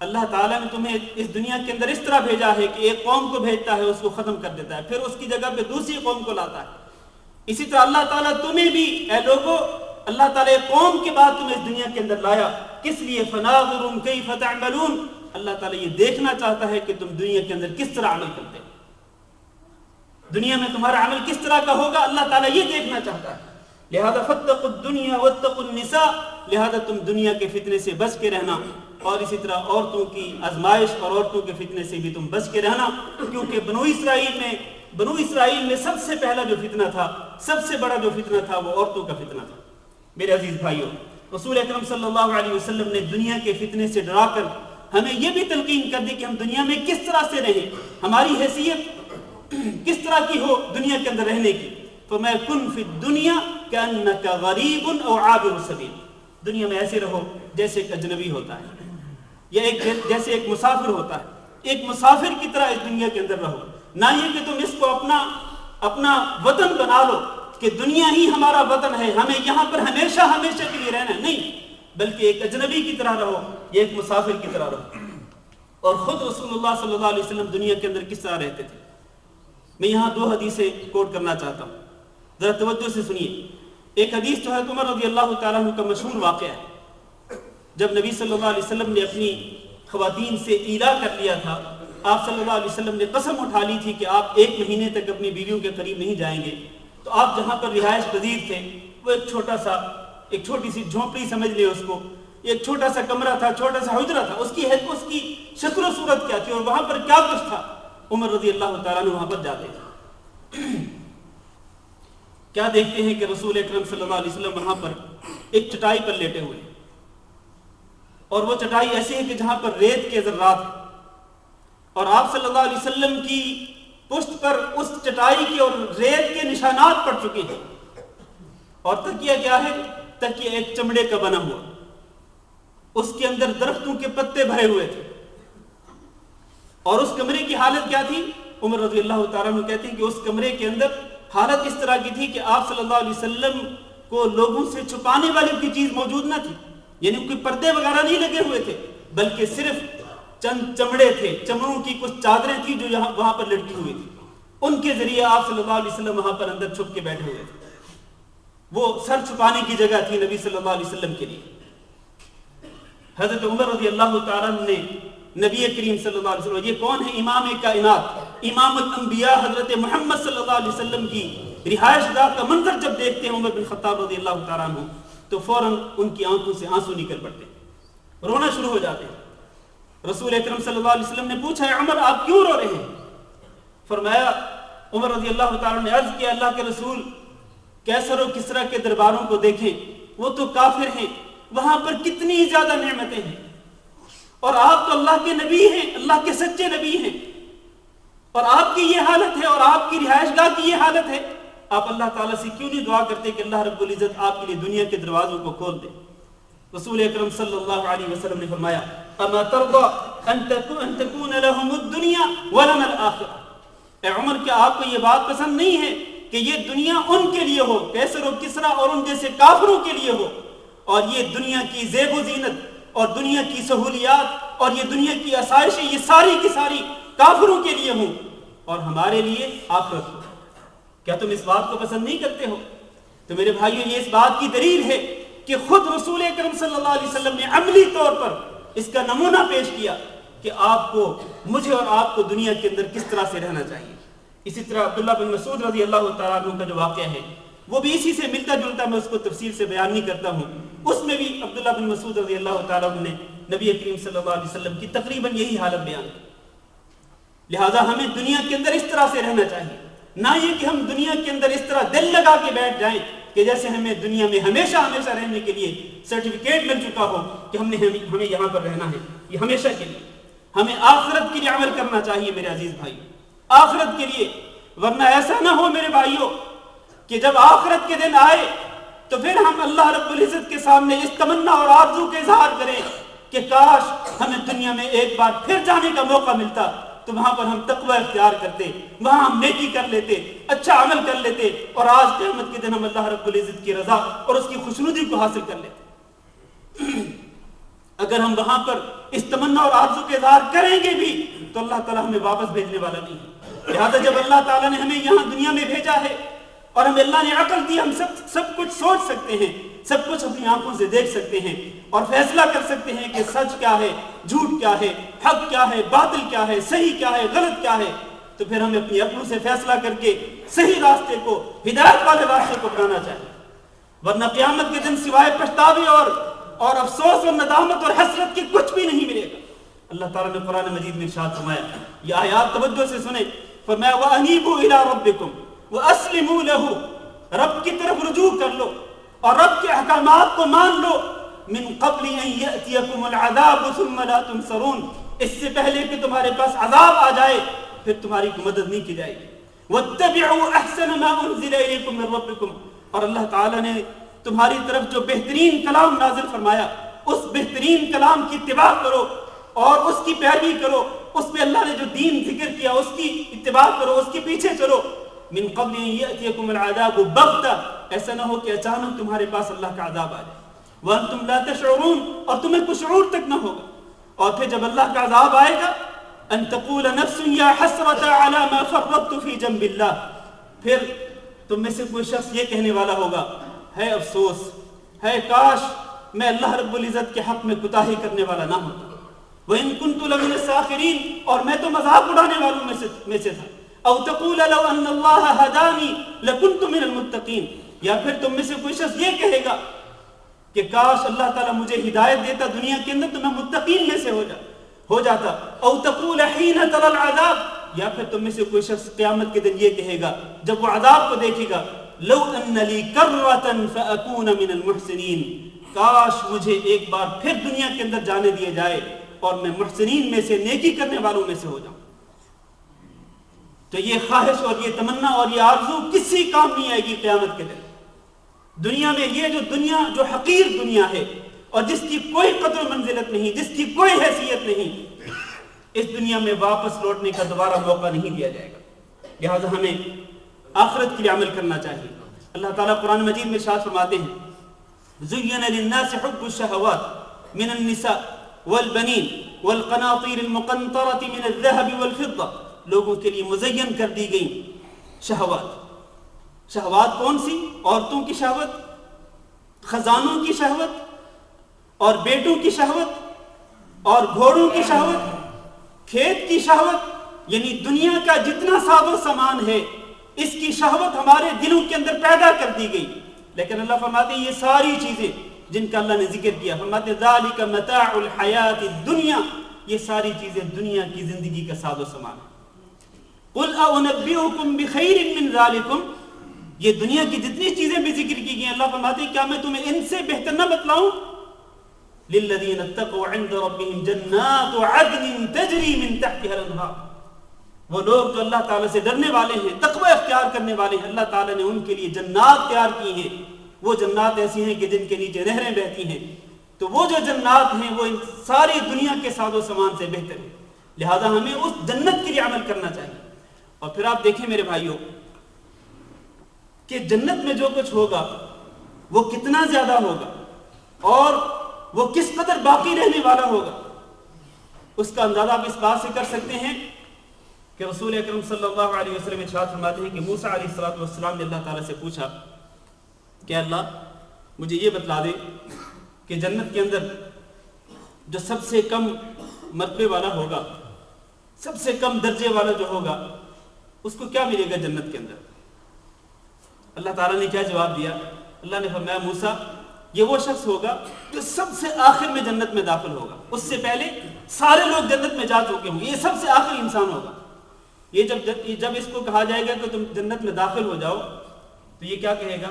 اللہ تعالیٰ نے تمہیں اس دنیا کے اندر اس طرح بھیجا ہے کہ ایک قوم کو بھیجتا ہے، اس کو ختم کر دیتا ہے، پھر اس کی جگہ پہ دوسری قوم کو لاتا ہے۔ اسی طرح اللہ تعالیٰ تمہیں بھی اے لوگو، اللہ تعالیٰ ایک قوم کے بعد تمہیں اس دنیا کے اندر لایا، کس لیے؟ فناظر کیف تعملون، اللہ تعالیٰ یہ دیکھنا چاہتا ہے کہ تم دنیا کے اندر کس طرح عمل کرتے ہو، دنیا میں تمہارا عمل کس طرح کا ہوگا، اللہ تعالیٰ یہ دیکھنا چاہتا ہے۔ لہذا فاتقوا الدنیا واتقوا النساء، لہذا تم دنیا کے فتنے سے بچ کے رہنا، اور اسی طرح عورتوں کی آزمائش اور عورتوں کے فتنے سے بھی تم بچ کے رہنا، کیونکہ بنو اسرائیل میں سب سے پہلا جو فتنہ تھا، سب سے بڑا جو فتنہ تھا وہ عورتوں کا فتنہ تھا۔ میرے عزیز بھائیوں، رسول اکرم صلی اللہ علیہ وسلم نے دنیا کے فتنے سے ڈرا کر ہمیں یہ بھی تلقین کر دی کہ ہم دنیا میں کس طرح سے رہیں، ہماری حیثیت کس طرح کی ہو دنیا کے اندر رہنے کی۔ فَمَا كُنْ فِي الدُّنْيَا كَأَنَّكَ غَرِيبٌ أَوْ عَابِرُ سَبِيلٍ، دنیا میں ایسے رہو جیسے ایک اجنبی ہوتا ہے یا جیسے ایک مسافر ہوتا ہے، ایک مسافر کی طرح اس دنیا کے اندر رہو، نہ یہ کہ تم اس کو اپنا وطن بنا لو کہ دنیا ہی ہمارا وطن ہے، ہمیں یہاں پر ہمیشہ ہمیشہ کے لیے رہنا ہے، نہیں، بلکہ ایک اجنبی کی طرح رہو یا ایک مسافر کی طرح رہو۔ اور خود رسول اللہ صلی اللہ علیہ وسلم دنیا کے اندر کس طرح رہتے تھے؟ میں یہاں دو حدیثیں کوٹ کرنا چاہتا ہوں، ذرا توجہ سے سنیے۔ ایک حدیث جو حضرت عمر رضی اللہ تعالیٰ عنہ کا مشہور واقعہ ہے، جب نبی صلی اللہ علیہ وسلم نے اپنی خواتین سے ایلا کر لیا تھا، آپ صلی اللہ علیہ وسلم نے قسم اٹھا لی تھی کہ آپ 1 مہینے تک اپنی بیویوں کے قریب نہیں جائیں گے، تو آپ جہاں پر رہائش پذیر تھے وہ ایک چھوٹی سی جھونپڑی سمجھ لے اس کو، ایک چھوٹا سا کمرہ تھا، چھوٹا سا حجرہ تھا، اس کی شکل و صورت کیا تھی اور وہاں پر کیا کچھ تھا، عمر رضی اللہ تعالیٰ عنہ وہاں پر جاتے تھے۔ کیا دیکھتے ہیں کہ رسول اکرم صلی اللہ علیہ وسلم وہاں پر ایک چٹائی پر لیٹے ہوئے، اور وہ چٹائی ایسی ہے کہ جہاں پر ریت کے ذرات ہیں، اور آپ صلی اللہ علیہ وسلم کی پشت پر اس چٹائی کے اور ریت کے نشانات پڑ چکے ہیں، اور تکیہ کیا ہے؟ تکیہ ایک چمڑے کا بنا ہوا، اس کے اندر درختوں کے پتے بھرے ہوئے تھے، اور اس کمرے کی حالت کیا تھی؟ عمر رضی اللہ تعالیٰ عنہ کہتے ہیں کہ اس کمرے کے اندر حالت اس طرح کی تھی کہ آپ صلی اللہ علیہ وسلم کو لوگوں سے چھپانے والی کوئی چیز موجود نہ تھی، یعنی کوئی پردے وغیرہ نہیں لگے ہوئے تھے، بلکہ صرف چند چمڑے تھے، چمڑوں کی کچھ چادریں تھیں جو وہاں پر لٹکی ہوئی تھی، ان کے ذریعے آپ صلی اللہ علیہ وسلم وہاں پر اندر چھپ کے بیٹھے ہوئے تھے۔ وہ سر چھپانے کی جگہ تھی نبی صلی اللہ علیہ وسلم کے لیے۔ حضرت عمر رضی اللہ تعالیٰ عنہ نے نبی کریم صلی اللہ علیہ وسلم، یہ کون ہے؟ امام کائنات، امام الانبیاء حضرت محمد صلی اللہ علیہ وسلم کی رہائش گاہ کا منظر جب دیکھتے ہیں عمر بن خطاب رضی اللہ تعالیٰ عنہ، تو فوراً ان کی آنکھوں سے آنسو نکل پڑتے ہیں، رونا شروع ہو جاتے ہیں۔ رسول اکرم صلی اللہ علیہ وسلم نے پوچھا، عمر آپ کیوں رو رہے ہیں؟ فرمایا، عمر رضی اللہ تعالیٰ نے عرض کیا، اللہ کے رسول، کیسر و کسرا کے درباروں کو دیکھیں، وہ تو کافر ہیں، وہاں پر کتنی زیادہ نعمتیں ہیں، اور آپ تو اللہ کے نبی ہیں، اللہ کے سچے نبی ہیں، اور آپ کی یہ حالت ہے اور آپ کی رہائش گاہ کی یہ حالت ہے، آپ اللہ تعالیٰ سے کیوں نہیں دعا کرتے کہ اللہ رب العزت آپ کے لیے دنیا کے دروازوں کو کھول دے؟ رسول اکرم صلی اللہ علیہ وسلم نے فرمایا اما ترضى ان تكون لهم الدنيا ولنا الاخرة، اے عمر کیا آپ کو یہ بات پسند نہیں ہے کہ یہ دنیا ان کے لیے ہو، کیسر و کسرا اور ان جیسے کافروں کے لیے ہو، اور یہ دنیا کی زیب و زینت اور دنیا کی سہولیات اور یہ دنیا کی آسائشیں یہ ساری کی ساری کافروں کے لیے ہوں اور ہمارے لیے آخرت ہو؟ کیا تم اس بات کو پسند نہیں کرتے ہو؟ تو میرے بھائیوں، یہ اس بات کی دلیل ہے کہ خود رسول اکرم صلی اللہ علیہ وسلم نے عملی طور پر اس کا نمونہ پیش کیا کہ آپ کو، مجھے اور آپ کو دنیا کے اندر کس طرح سے رہنا چاہیے۔ اسی طرح عبداللہ بن مسعود رضی اللہ تعالیٰ عنہ کا جو واقعہ ہے وہ بھی اسی سے ملتا جلتا، میں اس کو تفصیل سے بیان نہیں کرتا ہوں۔ اس میں بھی عبداللہ بن مسعود رضی اللہ تعالیٰ عنہ نے نبی کریم صلی اللہ علیہ وسلم کی تقریباً یہی حالت بیان کی۔ لہٰذا ہمیں دنیا کے اندر اس طرح سے رہنا چاہیے، نہ یہ کہ ہم دنیا کے اندر اس طرح دل لگا کے بیٹھ جائیں کہ جیسے ہمیں دنیا میں ہمیشہ ہمیشہ رہنے کے لیے سرٹیفکیٹ مل چکا ہو کہ ہمیں یہاں پر رہنا ہے، یہ ہمیشہ کے لیے۔ ہمیں آخرت کے لیے عمل کرنا چاہیے میرے عزیز بھائی، آخرت کے لیے، ورنہ ایسا نہ ہو میرے بھائیوں کہ جب آخرت کے دن آئے تو پھر ہم اللہ رب العزت کے سامنے اس تمنا اور آرزو کا اظہار کریں کہ کاش ہمیں دنیا میں ایک بار پھر جانے کا موقع ملتا تو وہاں پر ہم تقوی اختیار کرتے، وہاں ہم نیکی کر لیتے، اچھا عمل کر لیتے، اور آج قیامت کے دن ہم اللہ رب العزت کی رضا اور اس کی خوشنودی کو حاصل کر لیتے۔ اگر ہم وہاں پر اس تمنا اور آرزو کے اظہار کریں گے بھی تو اللہ تعالیٰ ہمیں واپس بھیجنے والا نہیں ہے۔ لہٰذا جب اللہ تعالیٰ نے ہمیں یہاں دنیا میں بھیجا ہے اور ہمیں اللہ نے عقل دی، ہم سب کچھ سوچ سکتے ہیں، سب کچھ اپنی آنکھوں سے دیکھ سکتے ہیں اور فیصلہ کر سکتے ہیں کہ سچ کیا ہے، جھوٹ کیا ہے، حق کیا ہے، باطل کیا ہے، صحیح کیا ہے، غلط کیا ہے، تو پھر ہمیں اپنی عقلوں سے فیصلہ کر کے صحیح راستے کو، ہدایت والے راستے کو اپنانا چاہیے، ورنہ قیامت کے دن سوائے پچھتاوے اور افسوس اور ندامت اور حسرت کے کچھ بھی نہیں ملے گا۔ اللہ تعالیٰ نے قرآن مجید میں ارشاد فرمایا، یہ آیات توجہ سے سنیں، فرمایا وَأَنِيبُوا إِلَىٰ رَبِّكُمْ وَأَسْلِمُوا لَهُ، رب کی طرف رجوع کر لو اور رب کے احکامات کو مان لو، من قبل ان یأتیکم العذاب ثم لا تنصرون، اس سے پہلے کہ تمہارے پاس عذاب آ جائے پھر تمہاری مدد نہیں کی جائے گی۔ واتبعوا احسن ما انزل الیکم من ربکم، اور اللہ تعالیٰ نے تمہاری طرف جو بہترین کلام نازل فرمایا اس بہترین کلام کی اتباع کرو اور اس کی پیروی کرو، اس پہ اللہ نے جو دین ذکر کیا اس کی اتباع کرو، اس کے پیچھے چلو۔ من قبل ان یأتیکم العذاب بغتہ، ایسا نہ ہو کہ اچانک تمہارے پاس اللہ کا عذاب آ جائے، وانتم لا تشعرون، اور تمہیں کچھ شعور تک نہ ہوگا، اور پھر جب اللہ کا عذاب آئے گا ان تقول نفس یا حسرۃ علی ما فرطت فی جنب اللہ، پھر تم میں سے کوئی شخص یہ کہنے والا ہوگا، ہے افسوس، ہے کاش میں اللہ رب العزت کے حق میں کوتاہی کرنے والا نہ ہوتا، وَإِن كُنتُ لَمِنَ السَّاخِرِينَ، اور میں تو مذاق اڑانے والوں میں سے تھا، او تقول لو ان اللہ ہدانی لکنت من المتقین، یا پھر تم میں سے کوئی شخص یہ کہے گا کہ کاش اللہ تعالیٰ مجھے ہدایت دیتا دنیا کے اندر تو میں متقین میں سے ہو جاتا، او تقول حین تری العذاب، یا پھر تم میں سے کوئی شخص قیامت کے دن یہ کہے گا جب وہ عذاب کو دیکھے گا، لو ان لی کرۃ فاکون من المحسنین، کاش مجھے ایک بار پھر دنیا کے اندر جانے دیا جائے اور میں محسنین میں سے، نیکی کرنے والوں میں سے ہو جاؤں۔ تو یہ خواہش اور یہ تمنا اور یہ آرزو کسی کام نہیں آئے گی قیامت کے دن۔ دنیا میں یہ جو حقیر دنیا ہے اور جس کی کوئی قدر و منزلت نہیں، جس کی کوئی حیثیت نہیں، اس دنیا میں واپس لوٹنے کا دوبارہ موقع نہیں دیا جائے گا۔ لہٰذا ہمیں آخرت کے لیے عمل کرنا چاہیے۔ اللہ تعالیٰ قرآن مجید میں ارشاد فرماتے ہیں زُيِّنَ لِلنَّاسِ حُبُّ الشَّهَوَاتِ مِنَ النِّسَاءِ وَالْبَنِينَ وَالْقَنَاطِيرِ الْمُقَنطَرَةِ مِنَ الذَّهَبِ وَالْفِضَّةِ، لوگوں کے لیے مزین کر دی گئی شہوات۔ شہوات کون سی؟ عورتوں کی شہوت، خزانوں کی شہوت، اور بیٹوں کی شہوت، اور گھوڑوں کی شہوت، کھیت کی شہوت، یعنی دنیا کا جتنا ساز و سامان ہے اس کی شہوت ہمارے دلوں کے اندر پیدا کر دی گئی۔ لیکن اللہ فرماتے ہیں یہ ساری چیزیں جن کا اللہ نے ذکر کیا، فرماتے ہیں ذالک متاع الحیات الدنیا، یہ ساری چیزیں دنیا کی زندگی کا ساز و سامان ہے۔ قل اؤنبئکم بخیر من ذالکم، یہ دنیا کی جتنی چیزیں بھی ذکر کی گئی، اللہ فرماتے ہیں کیا میں تمہیں ان سے بہتر نہ بتلاؤں؟ للذین اتقوا عند ربهم جنات عدن تجری من تحتها الانہار، وہ لوگ جو اللہ تعالیٰ سے ڈرنے والے ہیں، تقوی اختیار کرنے والے ہیں، اللہ تعالیٰ نے ان کے لیے جنات تیار کی ہیں. وہ جنات ایسی ہیں کہ جن کے نیچے نہریں بہتی ہیں. تو وہ جو جنات ہیں وہ ساری دنیا کے ساز و سامان سے بہتر ہیں. لہذا ہمیں اس جنت کے لیے عمل کرنا چاہیے. اور پھر آپ دیکھیں میرے بھائیوں کہ جنت میں جو کچھ ہوگا وہ کتنا زیادہ ہوگا اور وہ کس قدر باقی رہنے والا ہوگا، اس کا اندازہ آپ اس بات سے کر سکتے ہیں کہ رسول اکرم صلی اللہ علیہ وسلم ارشاد فرماتے ہیں کہ موسیٰ علیہ السلام نے اللہ تعالیٰ سے پوچھا کہ اللہ مجھے یہ بتلا دے کہ جنت کے اندر جو سب سے کم مرتبے والا ہوگا، سب سے کم درجے والا جو ہوگا، اس کو کیا ملے گا جنت کے اندر. اللہ تعالیٰ نے کیا جواب دیا؟ اللہ نے فرمایا موسیٰ یہ وہ شخص ہوگا جو سب سے آخر میں جنت میں داخل ہوگا. اس سے پہلے سارے لوگ جنت میں جا چکے ہوں گے، یہ سب سے آخری انسان ہوگا. یہ جب اس کو کہا جائے گا کہ تم جنت میں داخل ہو جاؤ تو یہ کیا کہے گا؟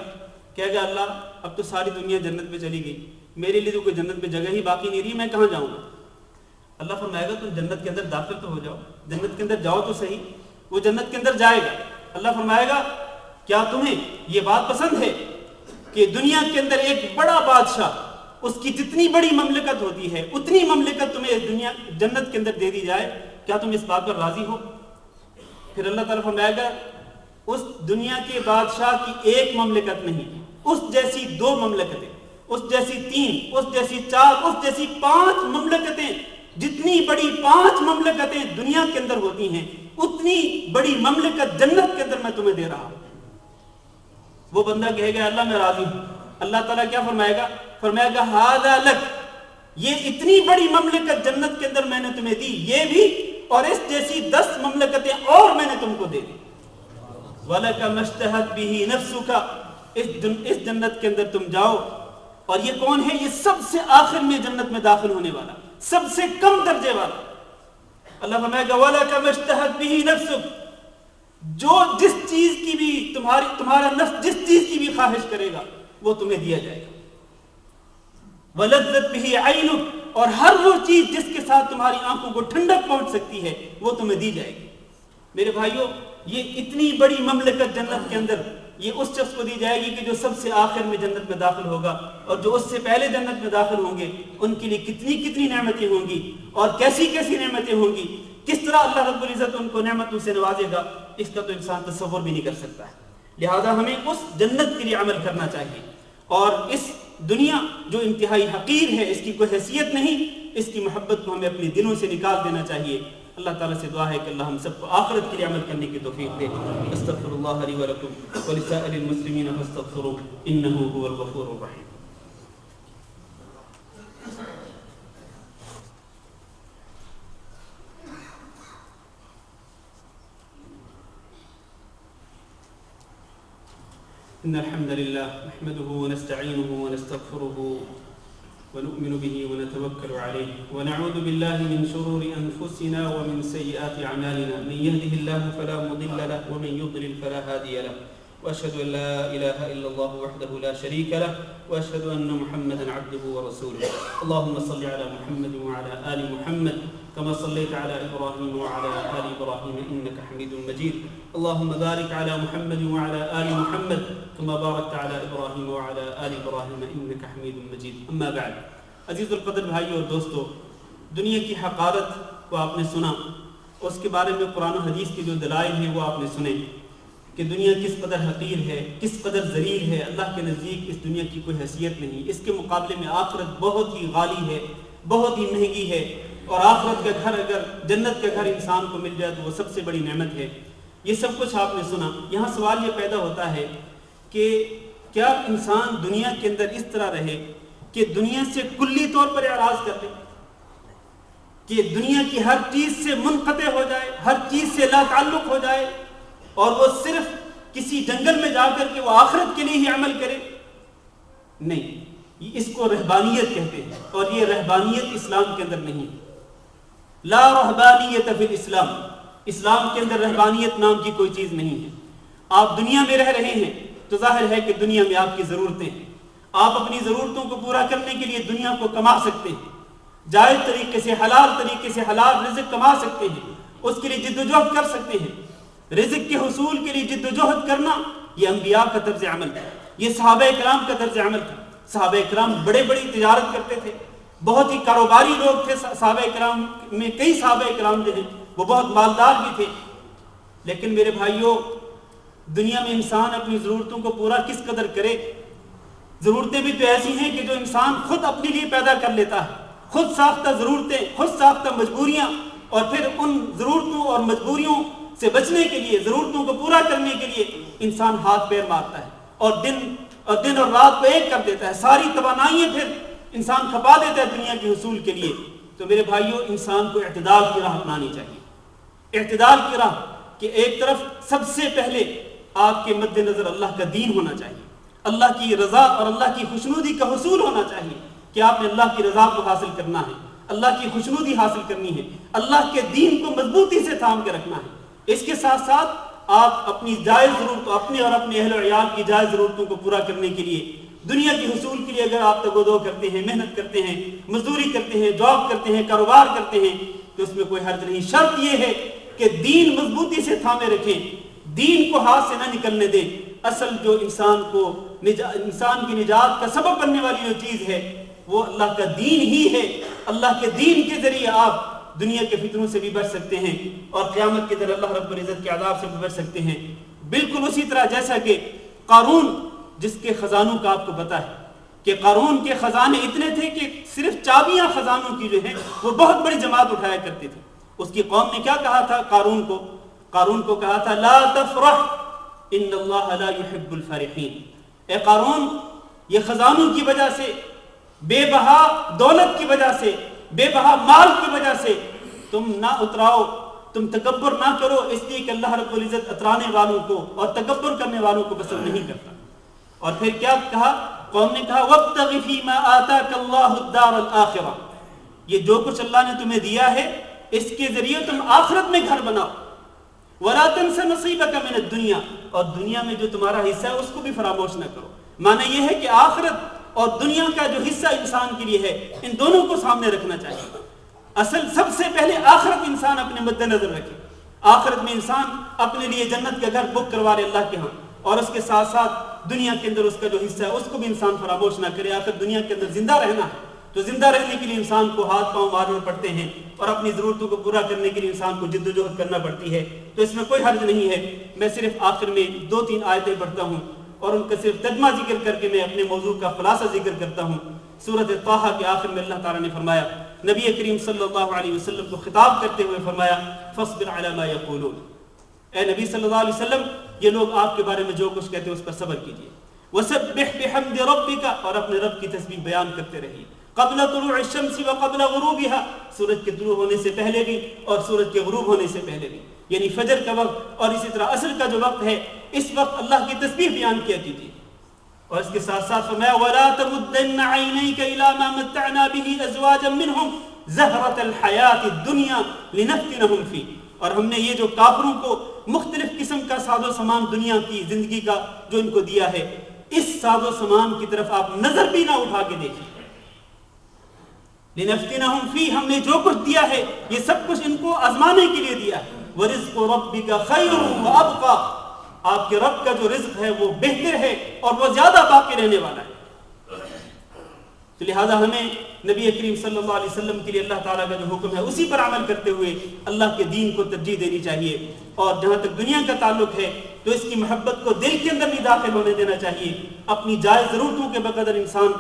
کہے گا اللہ اب تو ساری دنیا جنت میں چلی گئی، میرے لیے تو کوئی جنت میں جگہ ہی باقی نہیں رہی، میں کہاں جاؤں گا؟ اللہ فرمائے گا تم جنت کے اندر داخل تو ہو جاؤ، جنت کے اندر جاؤ تو صحیح. وہ جنت کے اندر جائے گا. اللہ فرمائے گا کیا تمہیں یہ بات پسند ہے کہ دنیا کے اندر ایک بڑا بادشاہ، اس کی جتنی بڑی مملکت ہوتی ہے اتنی مملکت تمہیں دنیا جنت کے اندر دے دی جائے، کیا تم اس بات پر راضی ہو؟ پھر اللہ تعالیٰ فرمائے گا اس دنیا کے بادشاہ کی ایک مملکت نہیں، اس جیسی 2 مملکتیں، اس جیسی 3، اس جیسی 4، اس جیسی 5 مملکتیں، جتنی بڑی 5 مملکتیں دنیا کے اندر ہوتی ہیں اتنی بڑی مملکت جنت کے اندر میں تمہیں دے رہا ہوں. وہ بندہ کہے گا اللہ میں راضی ہوں. اللہ تعالیٰ کیا فرمائے گا؟ فرمائے گا ھذا لک، یہ اتنی بڑی مملکت جنت کے اندر میں نے تمہیں دی، یہ بھی اور اس جیسی 10 مملکتیں اور میں نے تم کو دے دی. وَلَكَ مَشْتَهَتْ بِهِ نَفْسُكَ، اس جنت کے اندر تم جاؤ. اور یہ کون ہے؟ یہ سب سے آخر میں جنت میں داخل ہونے والا، سب سے کم درجے والا. اللہ فرمائے گا وَلَكَ مَشْتَهَتْ بِهِ نَفْسُكَ، جو جس چیز کی بھی تمہارا نفس جس چیز کی بھی خواہش کرے گا وہ تمہیں دیا جائے گا. وَلَذَّتْ بِهِ عَيْنُكَ، اور ہر وہ چیز جس کے ساتھ تمہاری آنکھوں کو ٹھنڈک پہنچ سکتی ہے وہ تمہیں دی جائے گی. میرے بھائیوں یہ اتنی بڑی مملکت جنت کے اندر یہ اس شخص کو دی جائے گی کہ جو سب سے آخر میں جنت میں داخل ہوگا، اور جو اس سے پہلے جنت میں داخل ہوں گے ان کے لیے کتنی کتنی نعمتیں ہوں گی اور کیسی کیسی نعمتیں ہوں گی. کس طرح اللہ رب العزت ان کو نعمتوں سے نوازے گا اس کا تو انسان تصور بھی نہیں کر سکتا ہے. لہذا ہمیں اس جنت کے لیے عمل کرنا چاہیے. اور اس دنیا جو انتہائی حقیر ہے، اس کی کوئی حیثیت نہیں، اس کی محبت کو ہمیں اپنے دلوں سے نکال دینا چاہیے. اللہ تعالیٰ سے دعا ہے کہ اللہ ہم سب کو آخرت کے لیے عمل کرنے کی توفیق دے. استغفر اللہ لی ولکم ولسائر المسلمین فاستغفروہ انہ هو الغفور الرحیم. إن الحمد لله نحمده ونستعينه ونستغفره ونؤمن به ونتوكل عليه ونعوذ بالله من شرور أنفسنا ومن سيئات أعمالنا من يهده الله فلا مضل له ومن يضلل فلا هادي له وأشهد أن لا إله إلا الله وحده لا شريك له وأشهد أن محمدا عبده ورسوله. اللهم صل على محمد وعلى آل محمد كما صليت على إبراهيم وعلى آل إبراهيم إنك حميد مجيد. اللهم بارك على محمد وعلى آل محمد كما باركت على إبراهيم وعلى آل إبراهيم إنك حميد مجيد. أما بعد، عزیز القدر بھائیو اور دوستو، دنیا کی حقارت کو آپ نے سنا، اس کے بارے میں قرآن و حدیث کے جو دلائل ہیں وہ آپ نے سنے کہ دنیا کس قدر حقیر ہے، کس قدر ذلیل ہے. اللہ کے نزدیک اس دنیا کی کوئی حیثیت نہیں. اس کے مقابلے میں آخرت بہت ہی غالی ہے، بہت ہی مہنگی ہے. اور آخرت کا گھر، اگر جنت کا گھر انسان کو مل جائے تو وہ سب سے بڑی نعمت ہے. یہ سب کچھ آپ نے سنا. یہاں سوال یہ پیدا ہوتا ہے کہ کیا انسان دنیا کے اندر اس طرح رہے کہ دنیا سے کلی طور پر اعراض کر لے، کہ دنیا کی ہر چیز سے منقطع ہو جائے، ہر چیز سے لا تعلق ہو جائے، اور وہ صرف کسی جنگل میں جا کر کے وہ آخرت کے لیے ہی عمل کرے؟ نہیں، اس کو رہبانیت کہتے ہیں، اور یہ رہبانیت اسلام کے اندر نہیں. لا رہبانیت فی الاسلام، اسلام کے اندر رہبانیت نام کی کوئی چیز نہیں ہے. آپ دنیا میں رہ رہے ہیں تو ظاہر ہے کہ دنیا میں آپ کی ضرورتیں ہیں، آپ اپنی ضرورتوں کو پورا کرنے کے لیے دنیا کو کما سکتے ہیں، جائز طریقے سے حلال رزق کما سکتے ہیں، اس کے لیے جد و جہد کر سکتے ہیں۔ رزق کے حصول کے لیے جد و جہد کرنا یہ انبیاء کا طرز عمل تھا، یہ صحابہ کرام کا طرز عمل تھا۔ صحابہ کرام بڑی تجارت کرتے تھے، بہت ہی کاروباری لوگ تھے۔ صحابہ کرام میں کئی صحابہ کرام جو ہیں وہ بہت مالدار بھی تھے، لیکن میرے بھائیوں دنیا میں انسان اپنی ضرورتوں کو پورا کس قدر کرے؟ ضرورتیں بھی تو ایسی ہیں کہ جو انسان خود اپنے لیے پیدا کر لیتا ہے، خود ساختہ ضرورتیں، خود ساختہ مجبوریاں، اور پھر ان ضرورتوں اور مجبوریوں سے بچنے کے لیے، ضرورتوں کو پورا کرنے کے لیے انسان ہاتھ پیر مارتا ہے اور دن اور رات کو ایک کر دیتا ہے، ساری توانائیاں پھر انسان کھپا دیتا ہے دنیا کے حصول کے لیے۔ تو میرے بھائیوں انسان کو اعتدال کی راہ اپنانی چاہیے، اعتدال کی راہ کہ ایک طرف سب سے پہلے آپ کے مد نظر اللہ کا دین ہونا چاہیے، اللہ کی رضا اور اللہ کی خوشنودی کا حصول ہونا چاہیے کہ آپ نے اللہ کی رضا کو حاصل کرنا ہے، اللہ کی خوشنودی حاصل کرنی ہے، اللہ کے دین کو مضبوطی سے تھام کے رکھنا ہے۔ اس کے ساتھ ساتھ آپ اپنی جائز ضرورتوں، اپنے اور اپنے اہل و عیال کی جائز ضرورتوں کو پورا کرنے کے لیے، دنیا کے حصول کے لیے اگر آپ تگ و دو کرتے ہیں، محنت کرتے ہیں، مزدوری کرتے ہیں، جاب کرتے ہیں، کاروبار کرتے ہیں، تو اس میں کوئی حرج نہیں۔ شرط یہ ہے کہ دین مضبوطی سے تھامے رکھیں، دین کو ہاتھ سے نہ نکلنے دیں۔ اصل جو انسان کی نجات کا سبب بننے والی جو چیز ہے وہ اللہ کا دین ہی ہے۔ اللہ کے دین کے ذریعے آپ دنیا کے فتنوں سے بھی بچ سکتے ہیں اور قیامت کے دن اللہ رب العزت کے عذاب سے بھی بچ سکتے ہیں۔ بالکل اسی طرح جیسا کہ قارون، جس کے خزانوں کا آپ کو پتہ ہے کہ قارون کے خزانے اتنے تھے کہ صرف چابیاں خزانوں کی جو ہیں وہ بہت بڑی جماعت اٹھایا کرتے تھے۔ اس کی قوم نے کیا کہا تھا قارون کو کہا تھا لا تفرح ان اللہ لا يحب الفرحین۔ اے قارون، یہ خزانوں کی وجہ سے، بے بہا دولت کی وجہ سے، بے بہا مال کی وجہ سے تم نہ اتراؤ، تم تکبر نہ کرو، اس لیے کہ اللہ رب العزت اترانے والوں کو اور تکبر کرنے والوں کو پسند نہیں کرتا۔ اور پھر کیا کہا؟ قوم نے کہا وابتغ فیما آتاک اللہ الدار الآخرہ، یہ جو کچھ اللہ نے تمہیں دیا ہے اس کے ذریعے تم آخرت میں گھر بناؤ، ولا تنس نصیبک من الدنیا، اور دنیا میں جو تمہارا حصہ ہے اس کو بھی فراموش نہ کرو۔ معنی یہ ہے کہ آخرت اور دنیا کا جو حصہ انسان کے لیے ہے ان دونوں کو سامنے رکھنا چاہیے۔ اصل سب سے پہلے آخرت انسان اپنے مد نظر رکھے، آخرت میں انسان اپنے لیے جنت کا گھر بک کروا لے اللہ کے ہاں، اور اس کے ساتھ ساتھ دنیا کے اندر اس کا جو حصہ ہے اس کو بھی انسان فراموش نہ کرے۔ آخر دنیا کے اندر زندہ رہنا ہے تو زندہ رہنے کے لیے انسان کو ہاتھ پاؤں مارنے پڑتے ہیں اور اپنی ضرورتوں کو پورا کرنے کے لیے انسان کو جد و جہد کرنا پڑتی ہے، تو اس میں کوئی حرج نہیں ہے۔ میں صرف آخر میں 2-3 آیتیں پڑھتا ہوں اور ان کا صرف ترجمہ ذکر کر کے میں اپنے موضوع کا خلاصہ ذکر کرتا ہوں۔ سورۃ طٰہٰ کے آخر میں اللہ تعالیٰ نے فرمایا، نبی کریم صلی اللہ علیہ وسلم کو خطاب کرتے ہوئے فرمایا فاصبر علی ما یقولون، اے نبی صلی اللہ علیہ وسلم یہ لوگ آپ کے بارے میں جو کچھ کہتے ہیں اس پر صبر کیجیے۔ وسبح بحمد ربک، اور اپنے رب کی تسبیح بیان کرتے رہیے، قبل طلوع الشمس وقبل غروبها، سورج کے طلوع ہونے سے پہلے بھی اور سورج کے غروب ہونے سے پہلے بھی، یعنی فجر کا وقت اور اسی طرح عصر کا جو وقت ہے اس وقت اللہ کی تسبیح بیان کیا کیجیے۔ اور اس کے ساتھ ساتھ فرمایا وَلَا تَمُدَّنَّ عَيْنَيْكَ إِلَىٰ مَا مَتَّعْنَا بِهِ أَزْوَاجًا مِّنْهُمْ زَهْرَةَ الْحَيَاةِ الدُّنْيَا لِنَفْتِنَهُمْ فِيهِ، اور ہم نے یہ جو کافروں کو مختلف قسم کا ساز و سامان دنیا کی زندگی کا جو ان کو دیا ہے، اس ساز و سامان کی طرف آپ نظر بھی نہ اٹھا کے دیکھیں۔ لِنَفْتِنَهُمْ فِيهِ، ہم نے جو کچھ دیا ہے یہ سب کچھ ان کو آزمانے کے لیے دیا ہے۔ وَرِزْقُ رَبِّكَ خَيْرٌ وَأَبْقَىٰ، آپ کے رب کا جو رزق ہے وہ بہتر ہے اور وہ زیادہ باقی رہنے والا ہے۔ تو لہٰذا ہمیں نبی کریم صلی اللہ علیہ وسلم کے لیے اللہ تعالیٰ کا جو حکم ہے اسی پر عمل کرتے ہوئے اللہ کے دین کو ترجیح دینی چاہیے، اور جہاں تک دنیا کا تعلق ہے تو اس کی محبت کو دل کے اندر نہیں داخل ہونے دینا چاہیے۔ اپنی جائز ضرورتوں کے بقدر انسان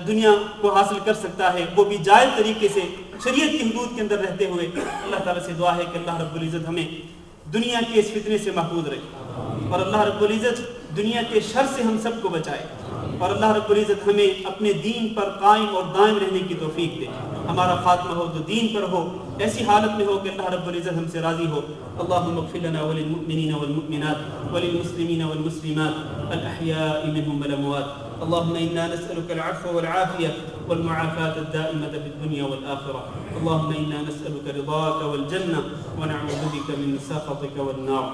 دنیا کو حاصل کر سکتا ہے، وہ بھی جائز طریقے سے شریعت کی حدود کے اندر رہتے ہوئے۔ اللہ تعالیٰ سے دعا ہے کہ اللہ رب العزت ہمیں دنیا کے اس فتنے سے محفوظ رکھے، اور اللہ رب العزت دنیا کے شر سے ہم سب کو بچائے، اور اللہ رب العزت ہمیں اپنے دین پر قائم اور دائم رہنے کی توفیق دے۔ ہمارا خاتمہ ہو تو دین پر ہو، ایسی حالت میں ہو کہ اللہ رب العزت ہم سے راضی ہو۔ اللہم اغفر لنا وللمؤمنین والمؤمنات وللمسلمین والمسلمات الاحیاء منهم والاموات۔ اللهم انا نسألك العفو والعافية والمعافاة الدائمة في الدنيا والآخرة۔ اللهم انا نسألك رضاك والجنة ونعوذ بك من سخطك والنار۔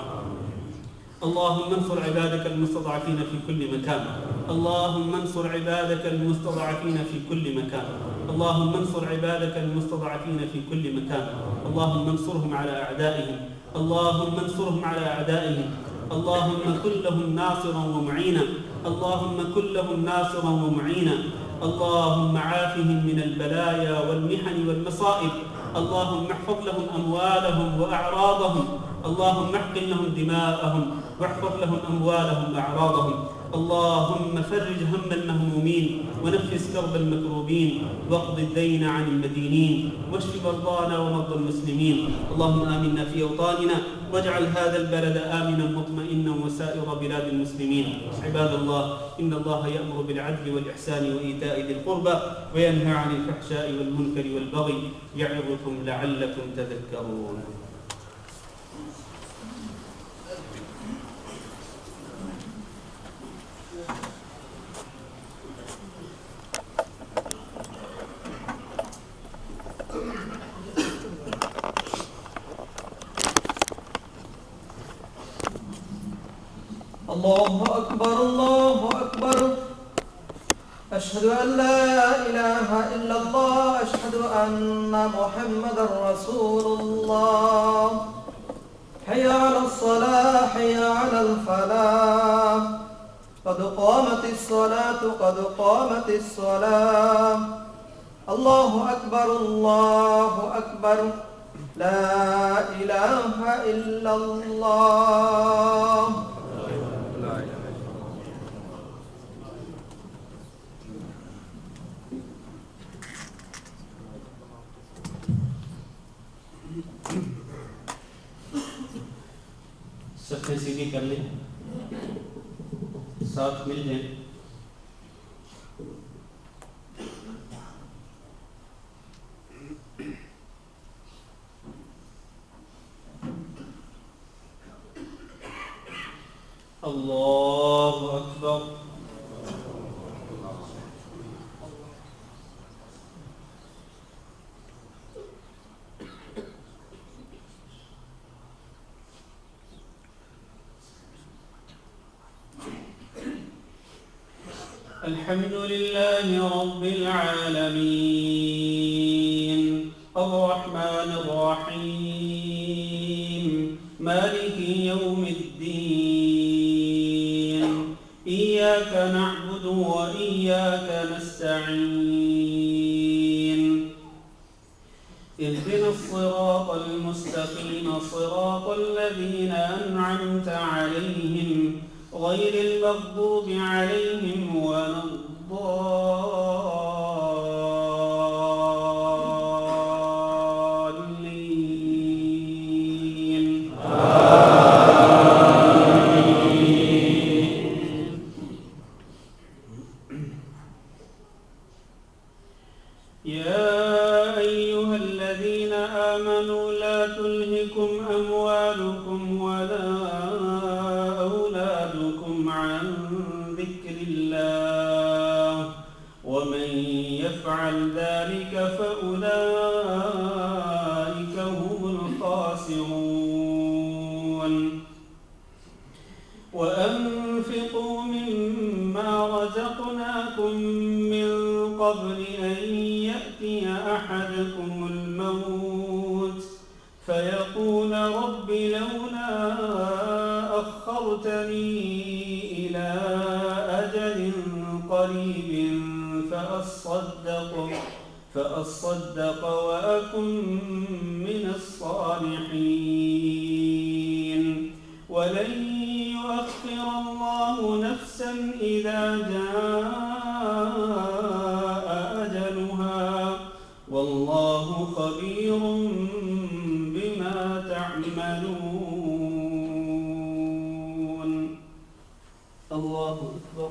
اللهم انصر عبادك المستضعفين في كل مكان، اللهم انصر عبادك المستضعفين في كل مكان. اللهم انصر عبادك المستضعفين في كل مكان. اللهم انصرهم على أعدائهم. اللهم انصرهم على أعدائهم. اللهم كن لهم ناصرا ومعينا. اللهم كن لهم ناصرا ومعينا. اللهم عافهم من البلايا والمحن والمصائب. اللهم احفظ لهم أموالهم وأعراضهم. اللهم احقن لهم دماءهم واحفظ لهم أموالهم وأعراضهم. اللهم فرج هم المهمومين ونفس كرب المكروبين واقض الدين عن المدينين واشف مرضانا ومرضى المسلمين. اللهم آمنا في أوطاننا واجعل هذا البلد آمنا مطمئنا وسائر بلاد المسلمين. عباد الله، إن الله يأمر بالعدل والإحسان وإيتاء ذي القربى وينهى عن الفحشاء والمنكر والبغي يعظكم لعلكم تذكرون. الله أكبر الله أكبر. أشهد أن لا إله إلا الله. أشهد أن محمد رسول الله. حي على الصلاة حي على الفلاح. قد قامت الصلاة قد قامت الصلاة. الله أكبر الله أكبر. لا إله إلا الله. صفحے سیدھی کر لیں، ساتھ مل جائیں۔ اللہ اکبر۔ الحمد لله رب العالمين الرحمن الرحيم مالك يوم الدين إياك نعبد وإياك نستعين اهدنا الصراط المستقيم صراط الذين أنعمت عليهم غير المغضوب عليهم ولا الضالين يا أيها الذين آمنوا لا تلهكم أموالكم ولا عن ذكر الله ومن يفعل ذلك فأولئك هم الخاسرون وأنفقوا مما رزقناكم من قبل أن يأتي أحدكم الموت فيقول رب لولا أخرتني إلى أجل قريب فأصدق وأكن من الصالحين ولن يؤخر الله نفسا إذا جاء أجلها والله خبير بما تعملون. الله أكبر.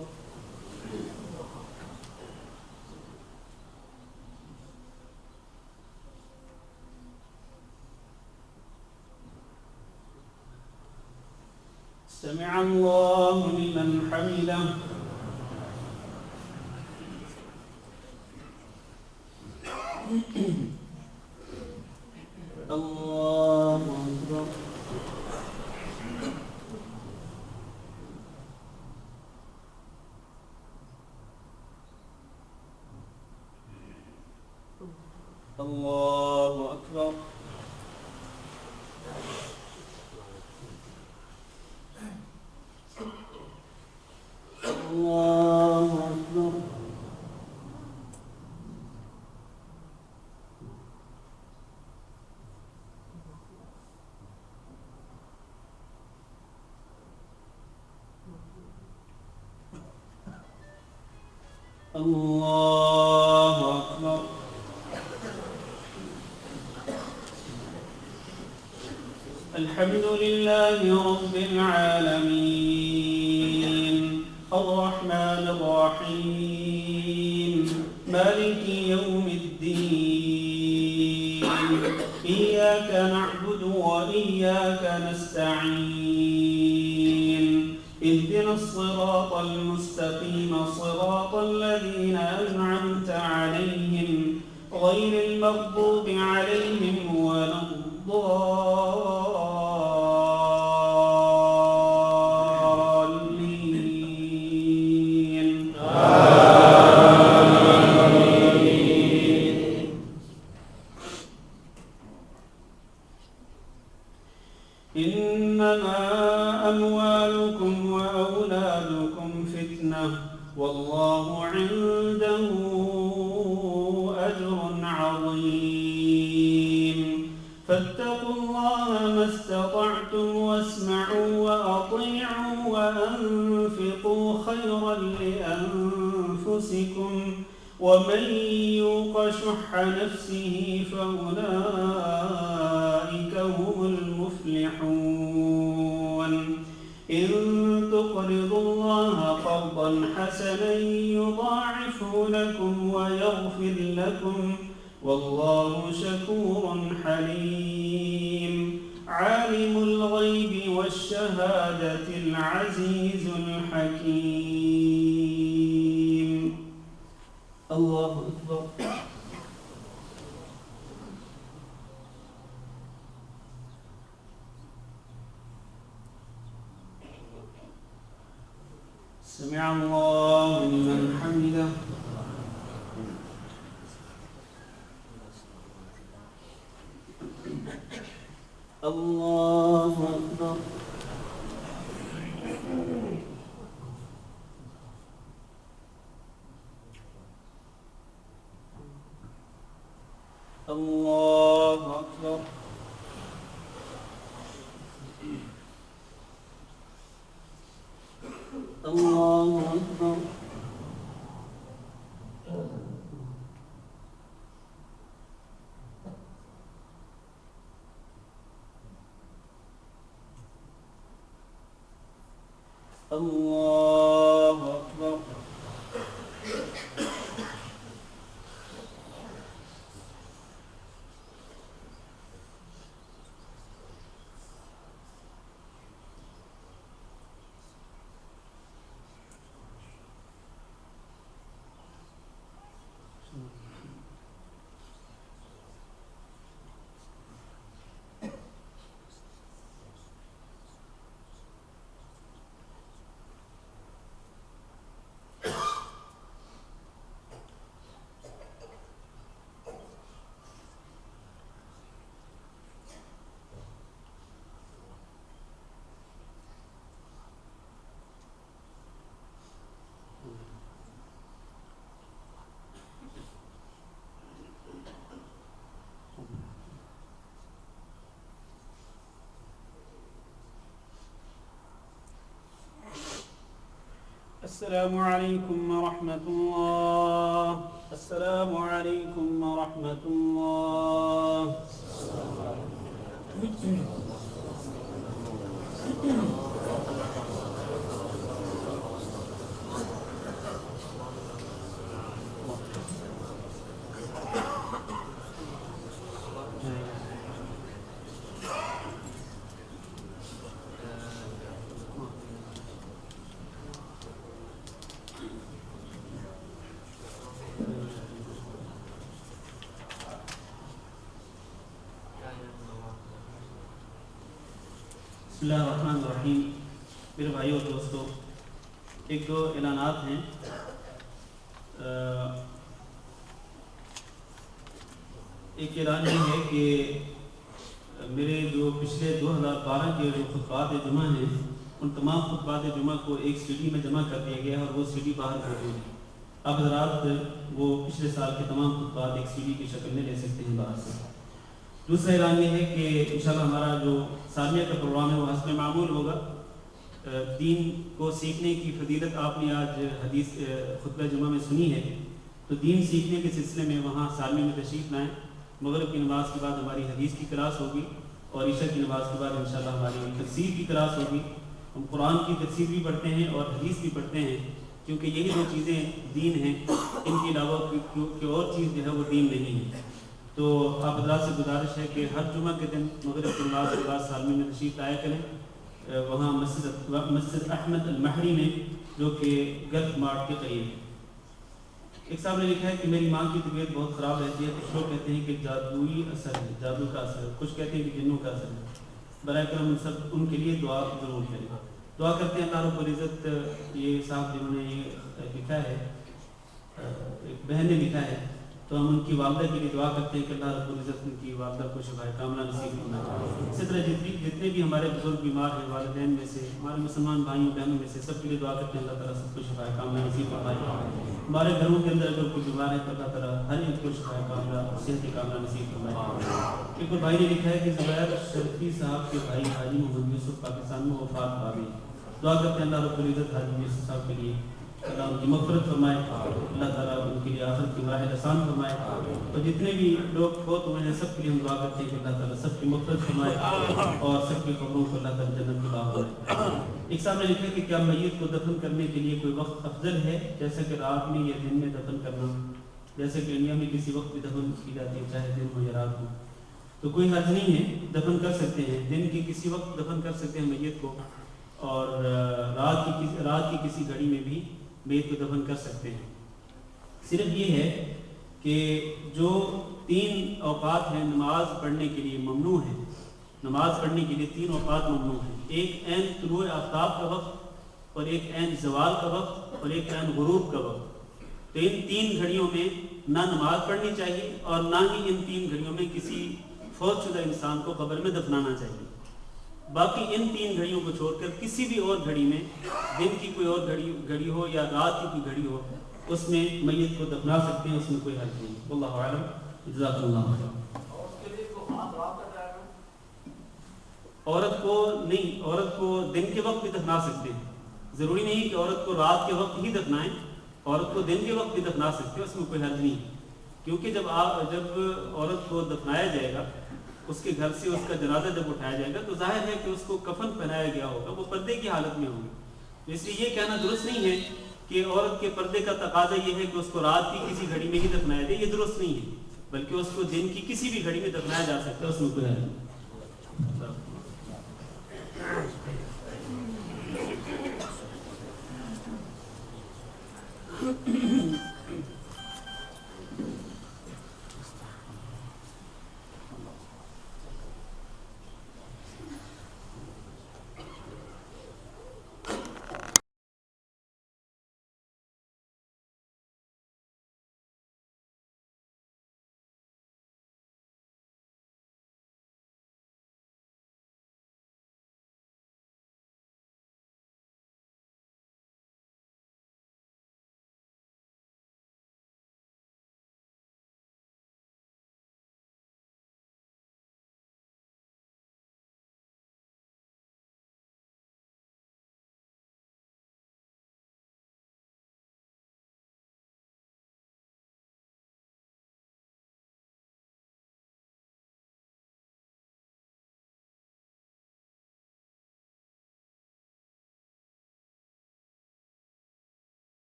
سمع الله لمن حمده. الله أكبر. الله أكبر. الله أكبر. الله أكبر. الحمد لله رب العالمين الرحمن الرحيم مالك يوم الدين إياك نعبد وإياك نستعين اهدنا الصراط المستقيم صراط الذين أنعمت عليهم غير المغضوب عليهم ولا الضالين. آمين. إنما أموالكم وأولادكم فتنة والله عنده أجر عظيم فاتقوا الله ما استطعتم واسمعوا وأطيعوا وأنفقوا خيرا لأنفسكم ومن يوق شح نفسه فأولئك هم المفلحون. إن تقرضوا الله قرضا حسنا يضاعفه لكم ويغفر لكم والله شكور حليم. عالم الغيب والشهادة العزيز الحكيم. الله أكبر. سمع الله لمن حمده. الله أكبر. الله أكبر. الله أكبر. الله أكبر. السلام عليكم ورحمة الله. السلام عليكم ورحمة الله. بسم اللہ الرحمن الرحیم. میرے بھائیو اور دوستو، ایک دو اعلانات ہیں. ایک اعلان یہ ہے کہ میرے جو پچھلے 2012 کے جو خطبات جمعہ ہیں ان تمام خطبات جمعہ کو ایک سی ڈی میں جمع کر دیا گیا ہے اور وہ سی ڈی باہر موجود ہے. اب حضرات وہ پچھلے سال کے تمام خطبات ایک سی ڈی کی شکل میں لے سکتے ہیں باہر سے. دوسرا اعلان یہ ہے کہ انشاءاللہ ہمارا جو سالمیہ کا پروگرام ہے وہ حسب معمول ہوگا. دین کو سیکھنے کی فضیلت آپ نے آج حدیث خطبہ جمعہ میں سنی ہے, تو دین سیکھنے کے سلسلے میں وہاں سالمی میں تشریف لائیں. مغرب کی نماز کے بعد ہماری حدیث کی کلاس ہوگی اور عشاء کی نماز کے بعد انشاءاللہ ہماری تفسیر کی کلاس ہوگی. ہم قرآن کی تفسیر بھی پڑھتے ہیں اور حدیث بھی پڑھتے ہیں, کیونکہ یہی دو چیزیں دین ہیں, ان کے علاوہ کوئی اور چیز جو ہے وہ دین نہیں ہے. تو آپ حضرات سے گزارش ہے کہ ہر جمعہ کے دن مغرب کی نماز کے بعد سالمی میں تشریف لایا کریں. وہاں مسجد احمد المحری میں جو کہ گلف مارٹ کے قریب ہے. ایک صاحب نے لکھا ہے کہ میری ماں کی طبیعت بہت خراب رہتی ہے, کچھ لوگ کہتے ہیں کہ جادوئی اثر ہے, جادو کا اثر ہے, کچھ کہتے ہیں کہ جنوں کا اثر ہے. برائے کرم ان کے لیے دعا ضرور کریں. دعا کرتے ہیں اللہ رب العزت. یہ صاحب جنہوں نے یہ لکھا ہے, ایک بہن نے لکھا ہے, تو ہم ان کی والدہ کے لیے دعا کرتے ہیں کہ اللہ رب العزت ان کی والدہ کو شفا کاملہ نصیب فرمائے. اسی طرح جتنے بھی ہمارے بزرگ بیمار ہیں والدین میں سے, ہمارے مسلمان بھائیوں بہنوں میں سے, سب کے لیے دعا کرتے ہیں اللہ تعالیٰ سب کو شفا کاملہ نصیب فرمائے. ہمارے گھروں کے اندر اگر کوئی بیمار ہے تو اللہ تعالیٰ ہر ایک کو شفا کاملہ صحت کاملہ نصیب فرمائے. ایک اور بھائی نے لکھا ہے کہ زبیر شرفی صاحب کے بھائی حاجی محمد یوسف پاکستان میں وفات پا گئے. دعا کرتے ہیں اللہ رب العزت حاجی یوسف صاحب کے لیے اللہ ان کی مغفرت فرمائے, اللہ تعالیٰ ان کے لیے آخرت کی مراحل آسان فرمائے. اور جتنے بھی لوگ فوت ہوئے ہیں سب کے لیے ہم دعا کرتے ہیں کہ اللہ تعالیٰ سب کی مغفرت فرمائے اور سب کی قبروں کو اللہ تعالیٰ جنت کی باغ بنائے. ایک صاحب نے لکھا کہ کیا میت کو دفن کرنے کے لیے کوئی وقت افضل ہے, جیسے کہ رات میں یا دن میں دفن کرنا, جیسے کہ انڈیا میں کسی وقت بھی دفن کی جاتی ہے چاہے دن ہو یا رات ہو. تو کوئی حرج نہیں ہے, دفن کر سکتے ہیں, دن کی کسی وقت دفن کر سکتے ہیں میت کو, اور رات کی کسی گھڑی میں بھی میت کو دفن کر سکتے ہیں. صرف یہ ہے کہ جو 3 اوقات ہیں نماز پڑھنے کے لیے ممنوع ہیں, نماز پڑھنے کے لیے 3 اوقات ممنوع ہیں. ایک عین طلوع آفتاب کا وقت, اور ایک عین زوال کا وقت, اور ایک عین غروب کا وقت. تو ان 3 گھڑیوں میں نہ نماز پڑھنی چاہیے اور نہ ہی ان 3 گھڑیوں میں کسی فوت شدہ انسان کو قبر میں دفنانا چاہیے. باقی ان 3 گھڑیوں کو چھوڑ کر کسی بھی اور گھڑی میں, دن کی کوئی اور گھڑی ہو یا رات کی کوئی گھڑی ہو, اس میں میت کو دفنا سکتے ہیں, اس میں کوئی حرج نہیں. واللہ اعلم. جزاک اللہ خیر. عورت کو نہیں, عورت کو دن کے وقت بھی دفنا سکتے ہیں. ضروری نہیں کہ عورت کو رات کے وقت ہی دفنائیں, عورت کو دن کے وقت بھی دفنا سکتے ہیں, اس میں کوئی حرج نہیں. کیونکہ جب عورت کو دفنایا جائے گا, اس کے گھر سے اس کا جنازہ جب اٹھایا جائے گا, تو ظاہر ہے کہ اس کو کفن پہنایا گیا ہوگا, وہ پردے کی حالت میں ہوگی. اس لیے یہ کہنا درست نہیں ہے کہ عورت کے پردے کا تقاضا یہ ہے کہ اس کو رات کی کسی گھڑی میں ہی دفنایا جائے, یہ درست نہیں ہے, بلکہ اس کو دن کی کسی بھی گھڑی میں دفنایا جا سکتا ہے, اس میں کوئی حرج نہیں.